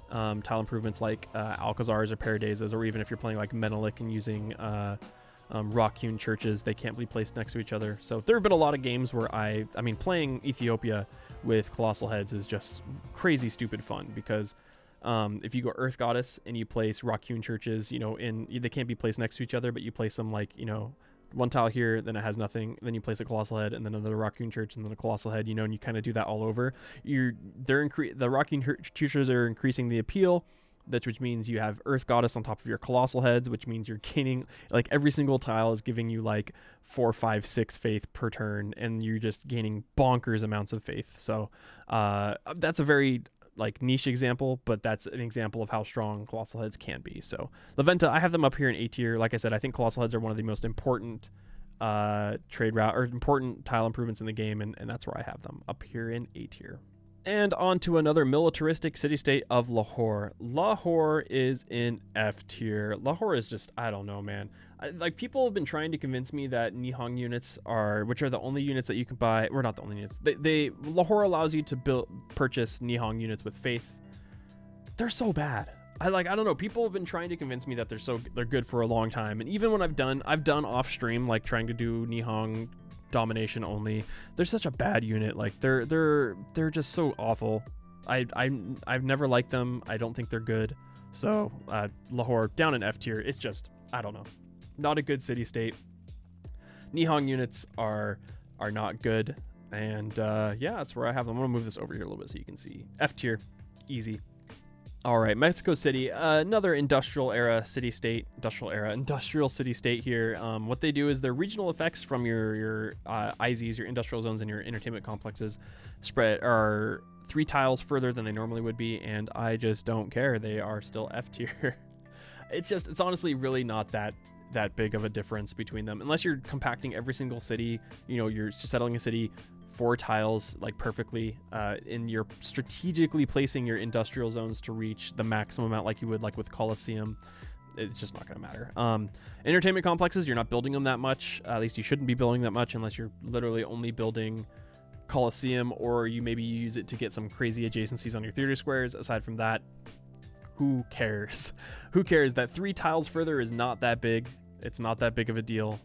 tile improvements like Alcazars or Paradisas, or even if you're playing like Menelik and using rock-hewn churches, they can't be placed next to each other. So there have been a lot of games where I mean, playing Ethiopia with colossal heads is just crazy stupid fun, because if you go Earth Goddess and you place rock-hewn churches, they can't be placed next to each other, but you place them like, one tile here, then it has nothing, then you place a colossal head, and then another rock-hewn church, and then a colossal head, and you kind of do that all over. The rock-hewn churches are increasing the appeal, which means you have Earth Goddess on top of your colossal heads, which means you're gaining, like, every single tile is giving you like 4, 5, 6 faith per turn, and you're just gaining bonkers amounts of faith. So that's a very like niche example, but that's an example of how strong colossal heads can be. So La Venta, I have them up here in A tier. Like I said, I think colossal heads are one of the most important trade route or important tile improvements in the game, and that's where I have them up here in A tier. And on to another militaristic city-state of Lahore. Lahore is in F tier. Lahore is just, I don't know, man. People have been trying to convince me that Nihang units which are the only units that you can buy, or not the only units. Lahore allows you to purchase Nihang units with faith. They're so bad. I don't know. People have been trying to convince me that they're good for a long time. And even when I've done off stream, like trying to do Nihang domination only, they're such a bad unit. Like they're just so awful. I've never liked them. I don't think they're good. So Lahore down in F tier. It's just, I don't know, not a good city state. Nihang units are not good, and yeah, that's where I have them. I'm gonna move this over here a little bit so you can see. F tier, easy. All right, Mexico City, another industrial city state here. What they do is their regional effects from your IZs, your industrial zones, and your entertainment complexes are 3 tiles further than they normally would be, and I just don't care. They are still F tier. it's honestly really not that big of a difference between them, unless you're compacting every single city. You know, you're settling a city 4 tiles like perfectly, and you're strategically placing your industrial zones to reach the maximum amount, like you would like with Colosseum. It's just not going to matter. Entertainment complexes, you're not building them that much. At least you shouldn't be building that much unless you're literally only building Colosseum, or you maybe use it to get some crazy adjacencies on your theater squares. Aside from that, who cares? Who cares? That 3 tiles further is not that big. It's not that big of a deal.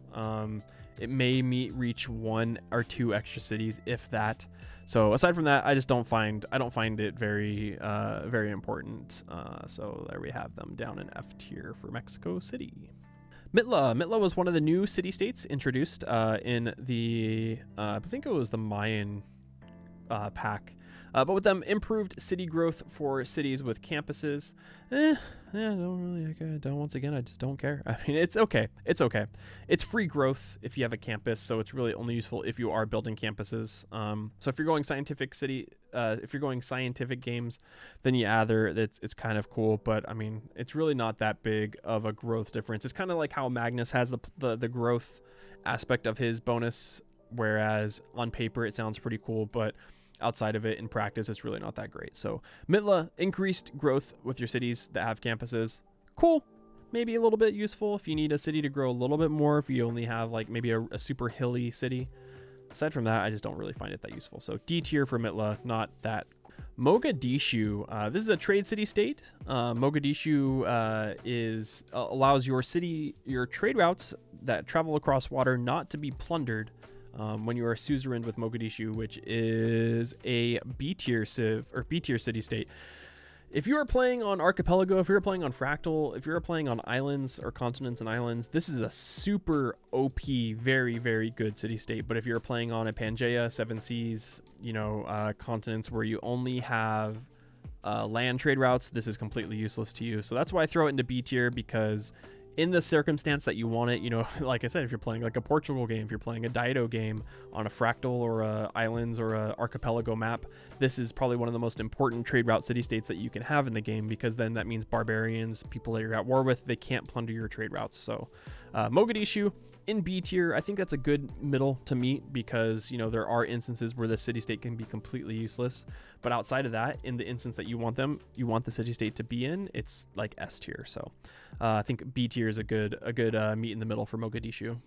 It may reach 1 or 2 extra cities, if that. So aside from that, I don't find it very very important. So there we have them down in F tier for Mexico City. Mitla was one of the new city states introduced in the I think it was the Mayan pack. But with them, improved city growth for cities with campuses. Once again, I just don't care. I mean, it's okay. It's okay. It's free growth if you have a campus, so it's really only useful if you are building campuses. So if you're going scientific games, then yeah, it's kind of cool. But I mean, it's really not that big of a growth difference. It's kind of like how Magnus has the growth aspect of his bonus, whereas on paper it sounds pretty cool, but outside of it, in practice, it's really not that great. So Mitla, increased growth with your cities that have campuses. Cool. Maybe a little bit useful if you need a city to grow a little bit more, if you only have like maybe a super hilly city. Aside from that, I just don't really find it that useful. So D tier for Mitla, not that. Mogadishu, this is a trade city state. Mogadishu allows your trade routes that travel across water not to be plundered when you are suzerain with Mogadishu, which is a B tier city state. If you are playing on Archipelago, if you're playing on Fractal, if you're playing on islands or continents and islands, this is a super OP, very, very good city state. But if you're playing on a Pangaea, Seven Seas, continents where you only have land trade routes, this is completely useless to you. So that's why I throw it into B tier, because in the circumstance that you want it, like I said, if you're playing like a Portugal game, if you're playing a Dido game on a Fractal or a Islands or a Archipelago map, this is probably one of the most important trade route city-states that you can have in the game, because then that means barbarians, people that you're at war with, they can't plunder your trade routes. So Mogadishu in B tier, I think that's a good middle to meet, because there are instances where the city-state can be completely useless, but outside of that, in the instance that you want the city-state to be in, it's like S tier. So I think B tier is a good meet in the middle for Mogadishu.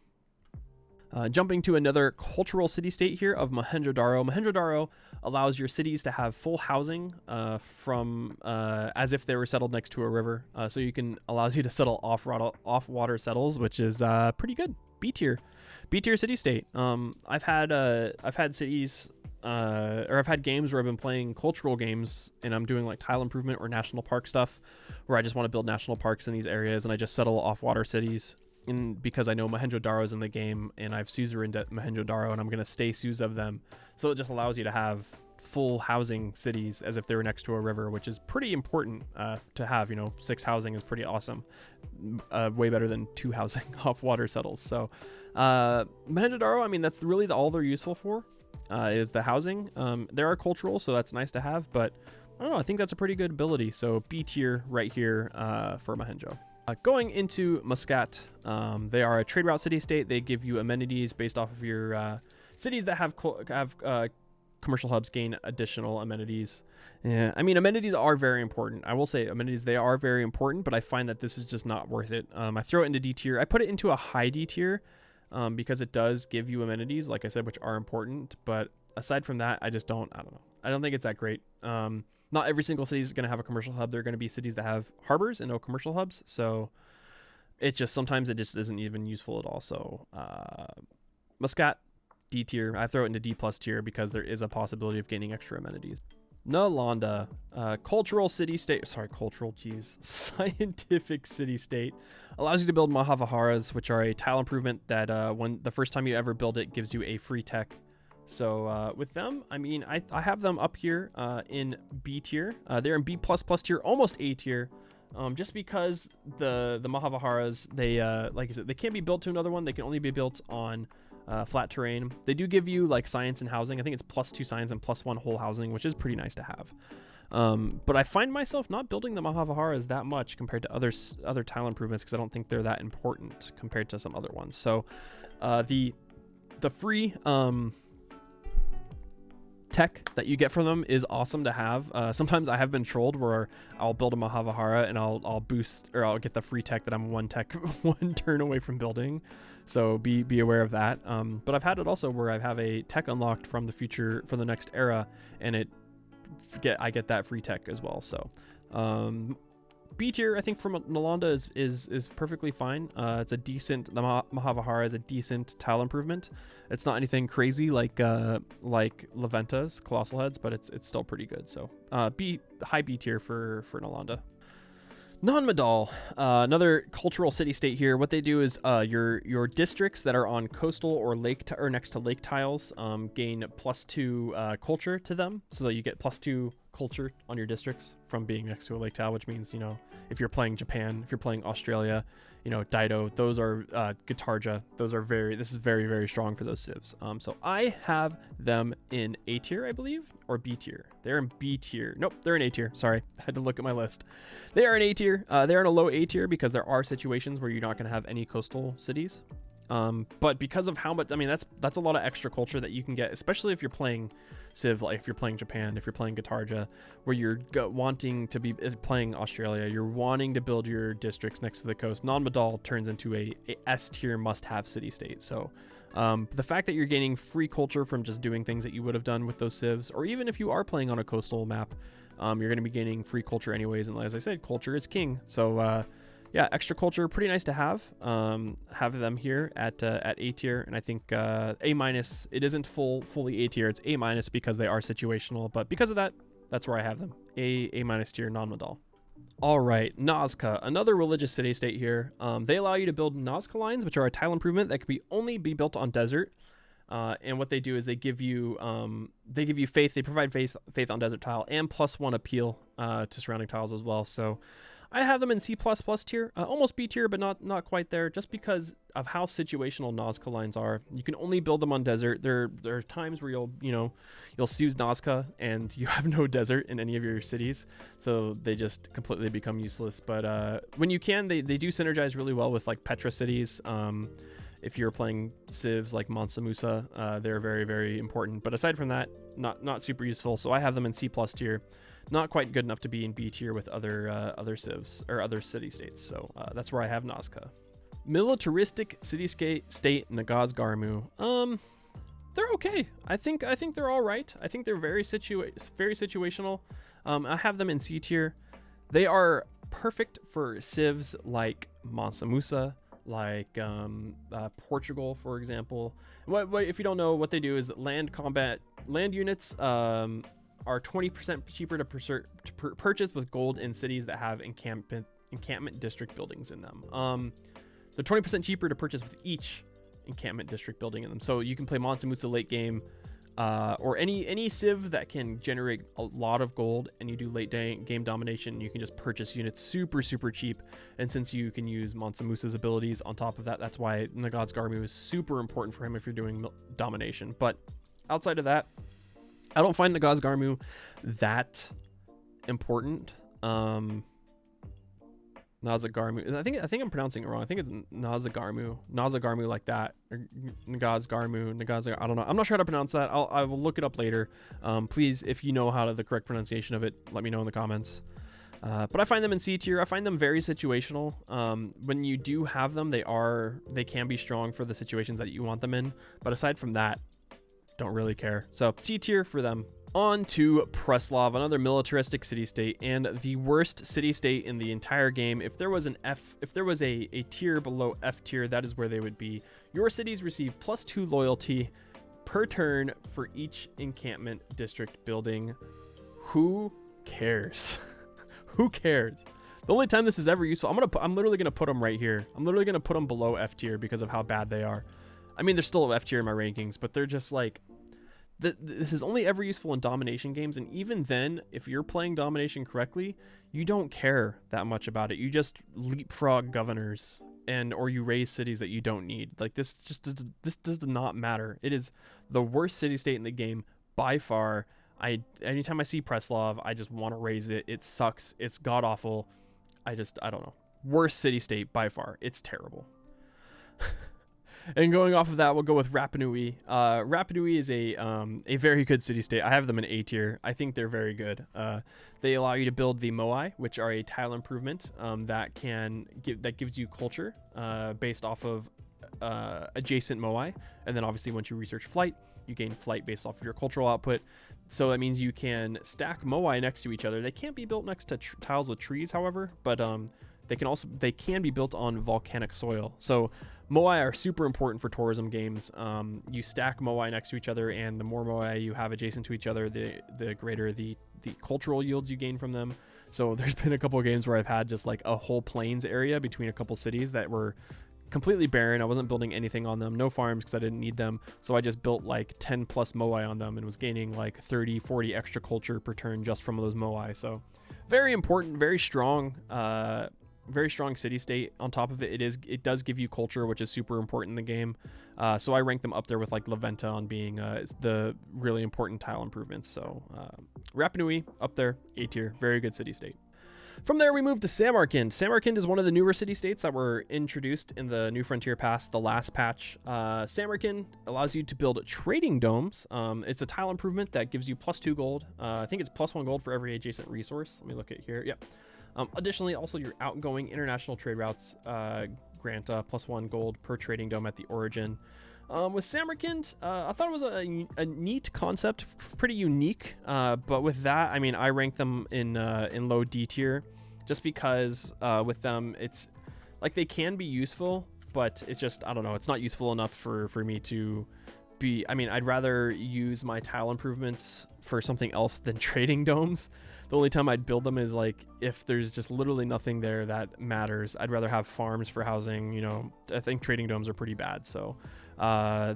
Jumping to another cultural city-state here of Mohenjo-Daro. Mohenjo-Daro allows your cities to have full housing from as if they were settled next to a river. So allows you to settle off-water settles, which is pretty good. B tier city-state. I've had cities or I've had games where I've been playing cultural games and I'm doing like tile improvement or national park stuff, where I just want to build national parks in these areas and I just settle off-water cities. Because I know Mohenjo-Daro's in the game and I've suzerained at Mohenjo-Daro and I'm going to stay Suz of them. So it just allows you to have full housing cities as if they were next to a river, which is pretty important to have. 6 housing is pretty awesome. Way better than 2 housing off water settles. So Mohenjo-Daro, I mean, that's really all they're useful for is the housing. They are cultural, so that's nice to have, but I don't know, I think that's a pretty good ability. So B tier right here for Mohenjo. Going into Muscat, they are a trade route city-state. They give you amenities based off of your cities that have commercial hubs gain additional amenities. Yeah, I mean, amenities are very important. I will say amenities, they are very important, but I find that this is just not worth it. I throw it into D tier. I put it into a high D tier because it does give you amenities, like I said, which are important. But aside from that, I don't know. I don't think it's that great. Not every single city is going to have a commercial hub. There are going to be cities that have harbors and no commercial hubs. So sometimes it just isn't even useful at all. So Muscat, D tier. I throw it into D plus tier because there is a possibility of gaining extra amenities. Nalanda, scientific city-state. Allows you to build Mahavaharas, which are a tile improvement that when the first time you ever build it gives you a free tech. So with them, I mean, I have them up here in B tier. They're in B plus tier, almost A tier, just because the Mahavaharas, they like I said, they can't be built to another one. They can only be built on flat terrain. They do give you like science and housing. I think it's +2 science and +1 whole housing, which is pretty nice to have. But I find myself not building the Mahavaharas that much compared to other tile improvements because I don't think they're that important compared to some other ones. So the free tech that you get from them is awesome to have. Sometimes I have been trolled where I'll build a Mahavahara and I'll boost, or I'll get the free tech that I'm one turn away from building. So be aware of that. But I've had it also where I have a tech unlocked from the future for the next era, and I get that free tech as well. So B tier, I think from Nalanda is perfectly fine. It's a decent, the Mahavahara is a decent tile improvement. It's not anything crazy like Venta's Colossal Heads, but it's still pretty good. So high B tier for Nalanda. Nan Madol, another cultural city-state here. What they do is your districts that are on coastal or lake or next to lake tiles gain +2 culture to them, so that you get +2 culture on your districts from being next to a lake tile, which means, you know, if you're playing Japan, if you're playing Australia, you know, Dido, those are Guitarja, this is very, very strong for those civs. So I have them in A tier, I believe, or B tier. They're in B tier. Nope, they're in A tier. Sorry, I had to look at my list. They are in A tier. They're in a low A tier because there are situations where you're not going to have any coastal cities. But because of how much, I mean, that's a lot of extra culture that you can get, especially if you're playing Civ, like if you're playing Japan, if you're playing Guitarja, where you're wanting to be playing Australia, you're wanting to build your districts next to the coast. Nan Madol turns into a S tier must-have city-state. So the fact that you're gaining free culture from just doing things that you would have done with those civs, or even if you are playing on a coastal map, you're going to be gaining free culture anyways. And as I said, culture is king. So yeah, extra culture, pretty nice to have. Have them here at A tier, and I think A-. It isn't fully A tier. It's A- because they are situational, but because of that, that's where I have them. A- tier, Nan Madol. All right, Nazca, another religious city-state here. They allow you to build Nazca lines, which are a tile improvement that can only be built on desert. And what they do is they give you faith. They provide faith on desert tile and +1 appeal to surrounding tiles as well. So I have them in C++ tier, almost B tier, but not quite there, just because of how situational Nazca lines are. You can only build them on desert. There are times where you'll use Nazca and you have no desert in any of your cities, so they just completely become useless. But when you can, they do synergize really well with like Petra cities. If you're playing civs like Mansa Musa, they're very, very important. But aside from that, not super useful. So I have them in C+ tier. Not quite good enough to be in B tier with other civs or other city-states. So that's where I have Nazca. Militaristic city-state Nagaz Garmu. They're okay. I think they're all right. I think they're very situational. I have them in C tier. They are perfect for civs like Mansa Musa, like Portugal, for example. What if you don't know, what they do is that land units are 20% cheaper to purchase with gold in cities that have encampment district buildings in them. They're 20% cheaper to purchase with each encampment district building in them. So you can play Mansa Musa late game, or any civ that can generate a lot of gold, and you do late game domination. You can just purchase units super cheap, and since you can use Mansa Musa's abilities on top of that, that's why Nagaz Garmu is super important for him if you're doing domination. But outside of that, I don't find Nagaz Garmu that important. Naza Garmu. I think I'm pronouncing it wrong. I think it's Naza Garmu like that. Or Nagaz Garmu. I don't know. I'm not sure how to pronounce that. I will look it up later. Please, if you know the correct pronunciation of it, let me know in the comments. But I find them in C tier. I find them very situational. When you do have them, they can be strong for the situations that you want them in. But aside from that, don't really care. So C tier for them. On to Preslav, another militaristic city-state and the worst city-state in the entire game. If there was a tier below F tier, that is where they would be. Your cities receive +2 loyalty per turn for each encampment district building. Who cares? Who cares? The only time this is ever useful, I'm literally gonna put them right here. I'm literally gonna put them below F tier because of how bad they are. I mean, they're still F tier in my rankings, but they're just like, this is only ever useful in domination games. And even then, if you're playing domination correctly, you don't care that much about it. You just leapfrog governors or you raise cities that you don't need. Like this does not matter. It is the worst city state in the game by far. Anytime I see Preslov, I just want to raise it. It sucks. It's god awful. I don't know. Worst city-state by far. It's terrible. And going off of that, we'll go with Rapa Nui. Rapa Nui is a very good city-state. I have them in A tier. I think they're very good. They allow you to build the moai, which are a tile improvement that gives you culture based off of adjacent moai. And then obviously once you research flight, you gain flight based off of your cultural output. So that means you can stack moai next to each other. They can't be built next to tiles with trees, however, but they can be built on volcanic soil. So moai are super important for tourism games. You stack moai next to each other, and the more moai you have adjacent to each other, the greater the cultural yields you gain from them. So there's been a couple of games where I've had just like a whole plains area between a couple cities that were completely barren. I wasn't building anything on them, no farms because I didn't need them. So I just built like 10 plus moai on them and was gaining like 30, 40 extra culture per turn just from those moai. So very important, very strong city state. On top of it, it does give you culture, which is super important in the game. So I rank them up there with like Venta on being the really important tile improvements. So Rapa Nui up there, A tier, very good city state. From there, we move to Samarkand. Samarkand is one of the newer city-states that were introduced in the New Frontier Pass, the last patch. Samarkand allows you to build trading domes. It's a tile improvement that gives you +2 gold. I think it's +1 gold for every adjacent resource. Let me look at here. Yep. Additionally, also your outgoing international trade routes grant +1 gold per trading dome at the origin. With Samarkand, I thought it was a neat concept, pretty unique. But with that, I mean, I rank them in low D tier, just because with them, it's like they can be useful, but it's just, I don't know, it's not useful enough for me to be. I mean, I'd rather use my tile improvements for something else than trading domes. The only time I'd build them is like if there's just literally nothing there that matters. I'd rather have farms for housing. You know, I think trading domes are pretty bad. So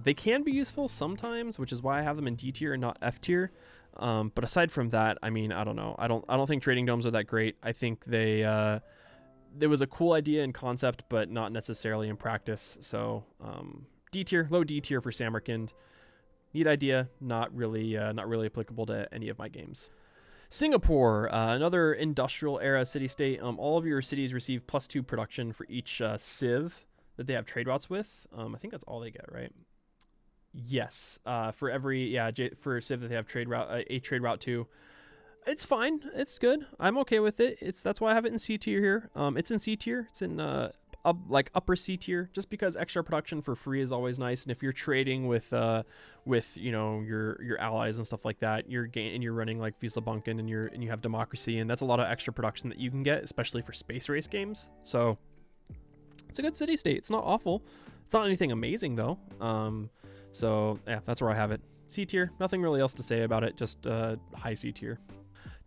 they can be useful sometimes, which is why I have them in D tier and not F tier. But aside from that, I mean, I don't know. I don't think trading domes are that great. I think there was a cool idea in concept, but not necessarily in practice. So D tier, low D tier for Samarkand. Neat idea, not really applicable to any of my games. Singapore, another industrial era city-state. All of your cities receive +2 production for each civ that they have trade routes with. I think that's all they get, right? Yes. For every for civ that they have trade route to. It's fine. It's good. I'm okay with it. That's why I have it in C tier here. It's in C tier. It's in upper C tier, just because extra production for free is always nice. And if you're trading with you know your allies and stuff like that, you're running like Visa-Bunken and you have democracy, and that's a lot of extra production that you can get, especially for space race games. So it's a good city state. It's not awful. It's not anything amazing though. So yeah, that's where I have it. C tier. Nothing really else to say about it. Just high C tier.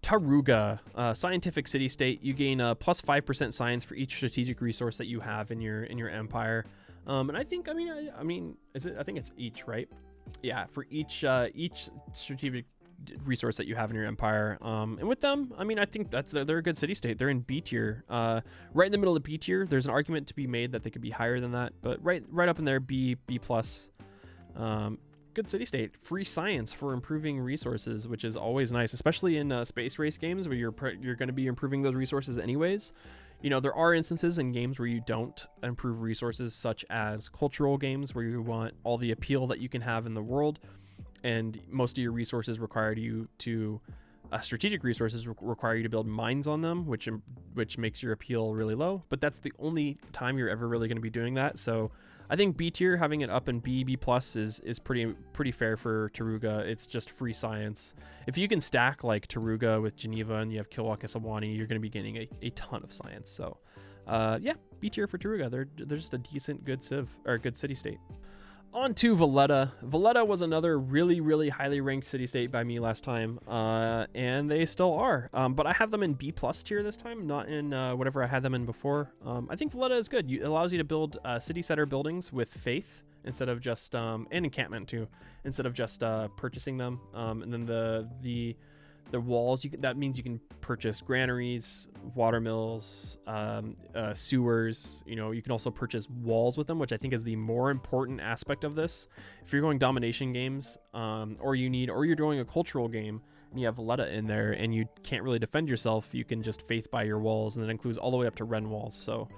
Taruga, scientific city-state. You gain a +5% science for each strategic resource that you have in your empire. And I think, I mean, is it? I think it's each, right? Yeah, for each strategic resource that you have in your empire. And with them, I mean, I think they're a good city-state. They're in B tier, right in the middle of B tier. There's an argument to be made that they could be higher than that, but right up in there, B plus. Good city state. Free science for improving resources, which is always nice, especially in space race games where you're going to be improving those resources anyways. You know, there are instances in games where you don't improve resources, such as cultural games where you want all the appeal that you can have in the world, and most of your resources require you to strategic resources require you to build mines on them, which makes your appeal really low. But that's the only time you're ever really going to be doing that. So I think B tier, having it up in B plus is pretty fair for Taruga. It's just free science. If you can stack like Taruga with Geneva and you have Kilwaka Sawani, you're going to be getting a ton of science. So yeah, B tier for Taruga. They're just a decent good civ or good city state. On to Valletta. Valletta was another really highly ranked city-state by me last time, and they still are. But I have them in B plus tier this time, not in whatever I had them in before. I think Valletta is good. It allows you to build city center buildings with faith instead of just and encampment too, instead of just purchasing them. And then The walls, that means you can purchase granaries, water mills, sewers. You can also purchase walls with them, which I think is the more important aspect of this. If you're going domination games, or you're doing a cultural game and you have Valletta in there and you can't really defend yourself, you can just faith by your walls, and that includes all the way up to Ren walls. So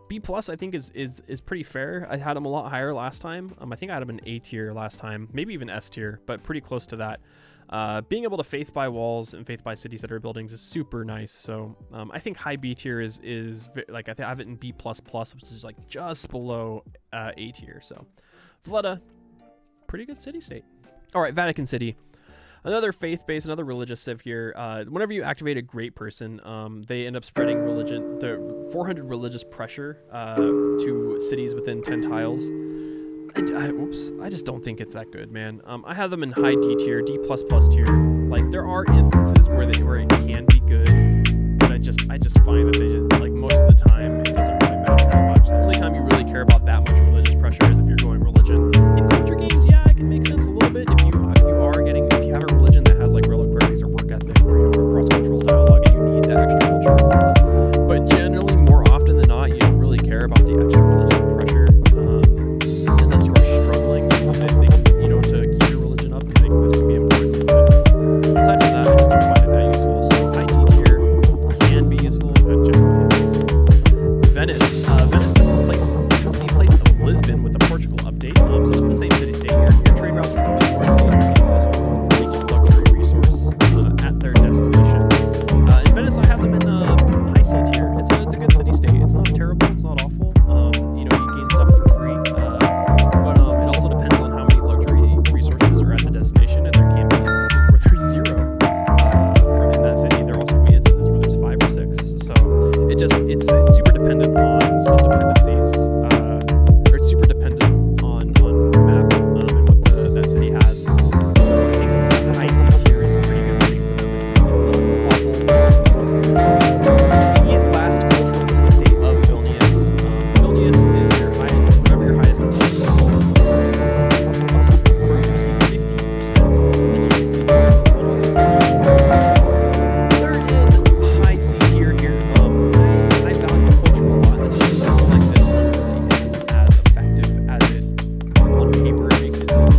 B+ I think is pretty fair. I had them a lot higher last time. I think I had them in A tier last time, maybe even S tier, but pretty close to that. Being able to faith by walls and faith by city center buildings is super nice. So I think high B tier is like, I have it in B++, which is like just below A tier. So Valletta, pretty good city state. All right, Vatican City. Another faith-based, another religious civ here. Whenever you activate a great person, they end up spreading the 400 religious pressure to cities within 10 tiles. I just don't think it's that good, man. I have them in high D tier, D++ tier. Like, there are instances where it can be good, but I just find that they just, like, most of the time it doesn't really matter that much. The only time you really care about that much religious pressure is if you're going religion. In culture games, yeah, it can make sense a little bit if you have a religion that has like reliquaries or work ethic or cross-cultural dialogue and you need that extra culture. But generally, more often than not, you don't really care about the extra religious pressure unless you are struggling with it. To keep your religion up, and think this can be important. But aside from that, I just don't find it that useful. So high D tier can be useful, but generally isn't. Venice took the place of Lisbon with the Portugal update. So it's the same city-state here. You can trade routes with the two port cities. At their destination. In Venice, I have them in high C tier. It's a good city state. It's not terrible. It's not awful. You gain stuff for free. But it also depends on how many luxury resources are at the destination, and there can be instances where there's 0 in that city. There also can be instances where there's 5 or 6. So it's super dependent on some dependencies, or it's super dependent on map and what that city has. So I think it's high C tier is pretty good. The last cultural city-state of Vilnius. Vilnius is your highest, whatever your highest where you receive 15% they're in high C tier here. I value culture a lot. It's just like this one really isn't as effective as it on paper makes it seem.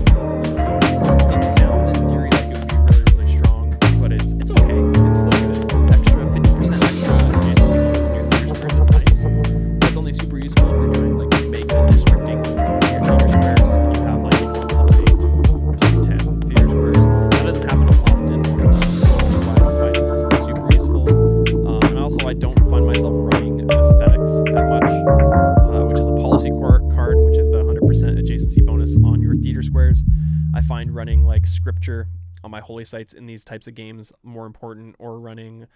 It sounds in theory like it would be really, really strong, but it's okay. It's still good. Extra 50% extra adjacency bonus in your theater squares is nice. That's only super useful if you're trying like to make the districting in your theater squares and you have like +8, +10 theater squares. That doesn't happen often, which is why I don't find this super useful. And also I don't find myself running aesthetics that much, which is a policy card, which is the 100% adjacency bonus on your theater squares. I find running like scripture on my holy sites in these types of games more important, or running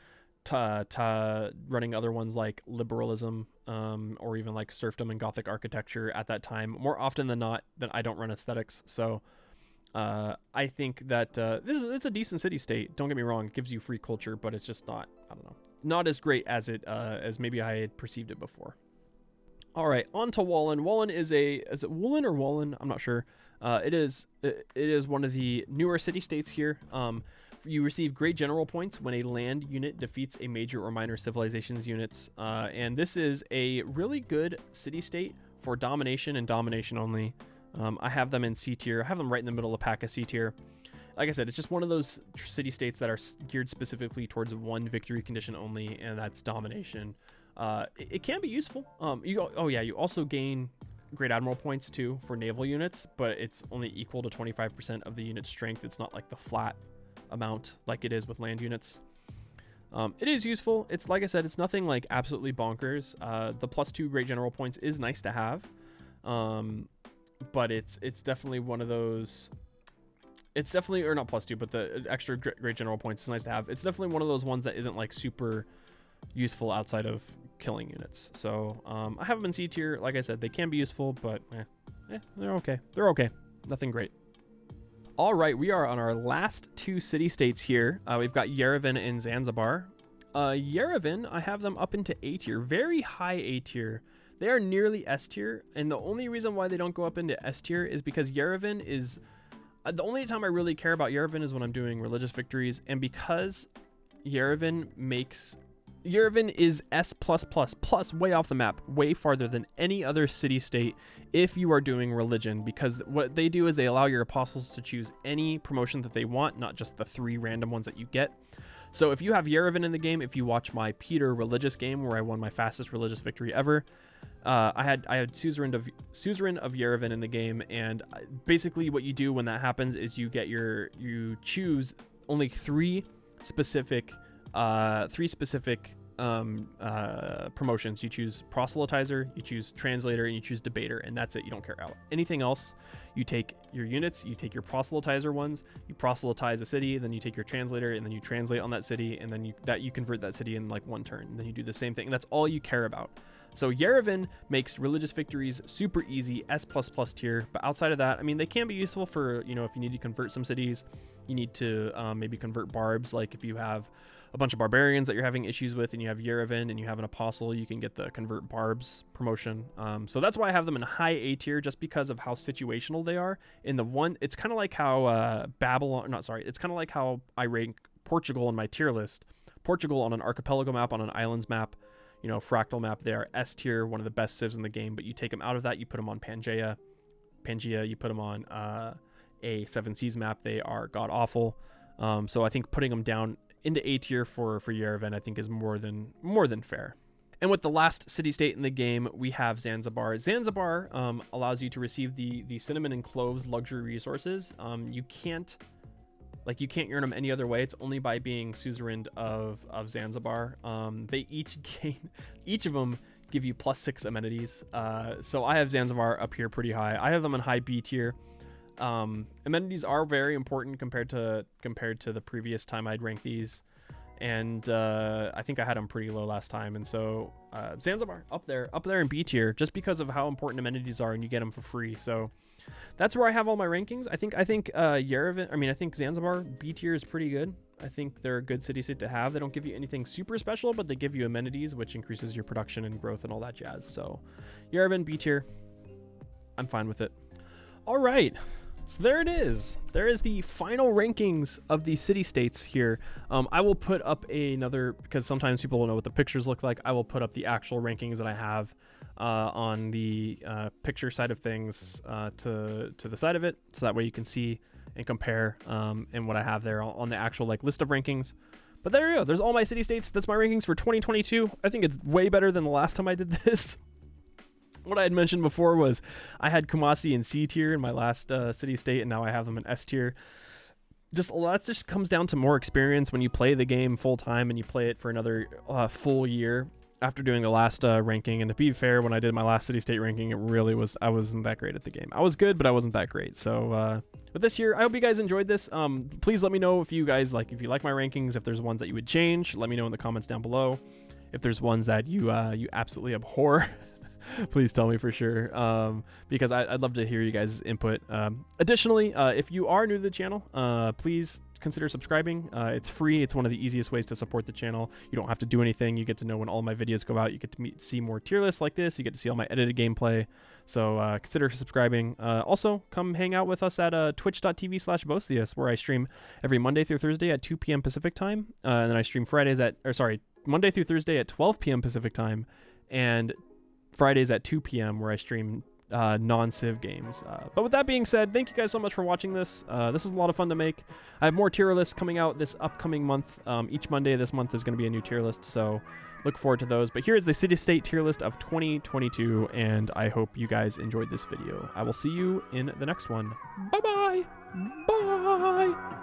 running other ones like liberalism, or even like serfdom and Gothic architecture at that time. More often than not, then I don't run aesthetics. So I think that it's a decent city state. Don't get me wrong, it gives you free culture, but it's just not, I don't know, not as great as it as maybe I had perceived it before. All right, on to Wolin. Wolin is it Wolin or Wolin? I'm not sure. It is one of the newer city states here. You receive great general points when a land unit defeats a major or minor civilizations units, and this is a really good city state for domination and domination only. I have them in C tier. I have them right in the middle of the pack of C tier. Like I said, it's just one of those city states that are geared specifically towards one victory condition only, and that's domination. It can be useful. You also gain Great Admiral points too for naval units, but it's only equal to 25% of the unit's strength. It's not like the flat amount like it is with land units. It is useful. It's like I said, it's nothing like absolutely bonkers. The +2 Great General points is nice to have, but it's definitely one of those. It's definitely, or not +2, but the extra Great General points is nice to have. It's definitely one of those ones that isn't like super useful outside of killing units. So I have them in C tier. Like I said, they can be useful, but they're okay. They're okay. Nothing great. All right, we are on our last two city states here. We've got Yerevan and Zanzibar. Yerevan, I have them up into A tier, very high A tier. They are nearly S tier, and the only reason why they don't go up into S tier is because Yerevan is The only time I really care about Yerevan is when I'm doing religious victories, and because Yerevan is S+++ way off the map, way farther than any other city-state if you are doing religion, because what they do is they allow your apostles to choose any promotion that they want, not just the 3 random ones that you get. So if you have Yerevan in the game, if you watch my Peter religious game where I won my fastest religious victory ever, I had suzerain of Yerevan in the game, and basically what you do when that happens is you choose only 3 specific promotions. You choose proselytizer, you choose translator, and you choose debater, and that's it. You don't care about anything else. You take your units, you take your proselytizer ones, you proselytize a city, then you take your translator, and then you translate on that city, and then you convert that city in like 1 turn. And then you do the same thing, and that's all you care about. So Yerevan makes religious victories super easy, S++ tier. But outside of that, I mean, they can be useful for, you know, if you need to convert some cities, you need to maybe convert barbs. Like if you have a bunch of barbarians that you're having issues with and you have Yerevan and you have an apostle, you can get the convert barbs promotion. So that's why I have them in high A tier, just because of how situational they are. In the one, it's kind of like how it's kind of like how I rank Portugal in my tier list. Portugal on an archipelago map, on an islands map, you know, fractal map, they are S tier, one of the best civs in the game. But you take them out of that, you put them on Pangea, you put them on a 7 Seas map, they are god awful. So I think putting them down into A tier for Yerevan, I think, is more than fair. And with the last city-state in the game, we have Zanzibar. Zanzibar allows you to receive the cinnamon and cloves luxury resources. You can't earn them any other way. It's only by being suzerain of Zanzibar. They each of them give you +6 amenities. So I have Zanzibar up here pretty high. I have them in high B tier. Amenities are very important compared to the previous time I'd rank these, and I think I had them pretty low last time. And so Zanzibar up there in B tier, just because of how important amenities are, and you get them for free. So that's where I have all my rankings. I think Yerevan, I think Zanzibar B tier is pretty good. I think they're a good city-state to have. They don't give you anything super special, but they give you amenities, which increases your production and growth and all that jazz. So Yerevan B tier, I'm fine with it. All right. So there it is. There is the final rankings of the city-states here. I will put up another, because sometimes people don't know what the pictures look like. I will put up the actual rankings that I have on the picture side of things to the side of it, so that way you can see and compare and what I have there on the actual list of rankings. But there you go. There's all my city-states. That's my rankings for 2022. I think it's way better than the last time I did this. What I had mentioned before was I had Kumasi in C tier in my last city-state, and now I have them in S tier. That just comes down to more experience when you play the game full time and you play it for another full year after doing the last ranking. And to be fair, when I did my last city-state ranking, I wasn't that great at the game. I was good, but I wasn't that great. So with this year, I hope you guys enjoyed this. Please let me know if you guys if you like my rankings, if there's ones that you would change. Let me know in the comments down below. If there's ones that you absolutely abhor, please tell me for sure, because I'd love to hear you guys' input. Additionally, if you are new to the channel, please consider subscribing. It's free. It's one of the easiest ways to support the channel. You don't have to do anything. You get to know when all my videos go out. You get to see more tier lists like this. You get to see all my edited gameplay. So consider subscribing. Also, come hang out with us at twitch.tv/boesthius, where I stream every Monday through Thursday at 2 p.m. Pacific time. And then I stream Monday through Thursday at 12 p.m. Pacific time, and Fridays at 2 p.m. where I stream non-civ games. But with that being said, thank you guys so much for watching this. This was a lot of fun to make. I have more tier lists coming out this upcoming month. Each Monday this month is going to be a new tier list, so look forward to those. But here's the city-state tier list of 2022, and I hope you guys enjoyed this video. I will see you in the next one. Bye-bye! Bye!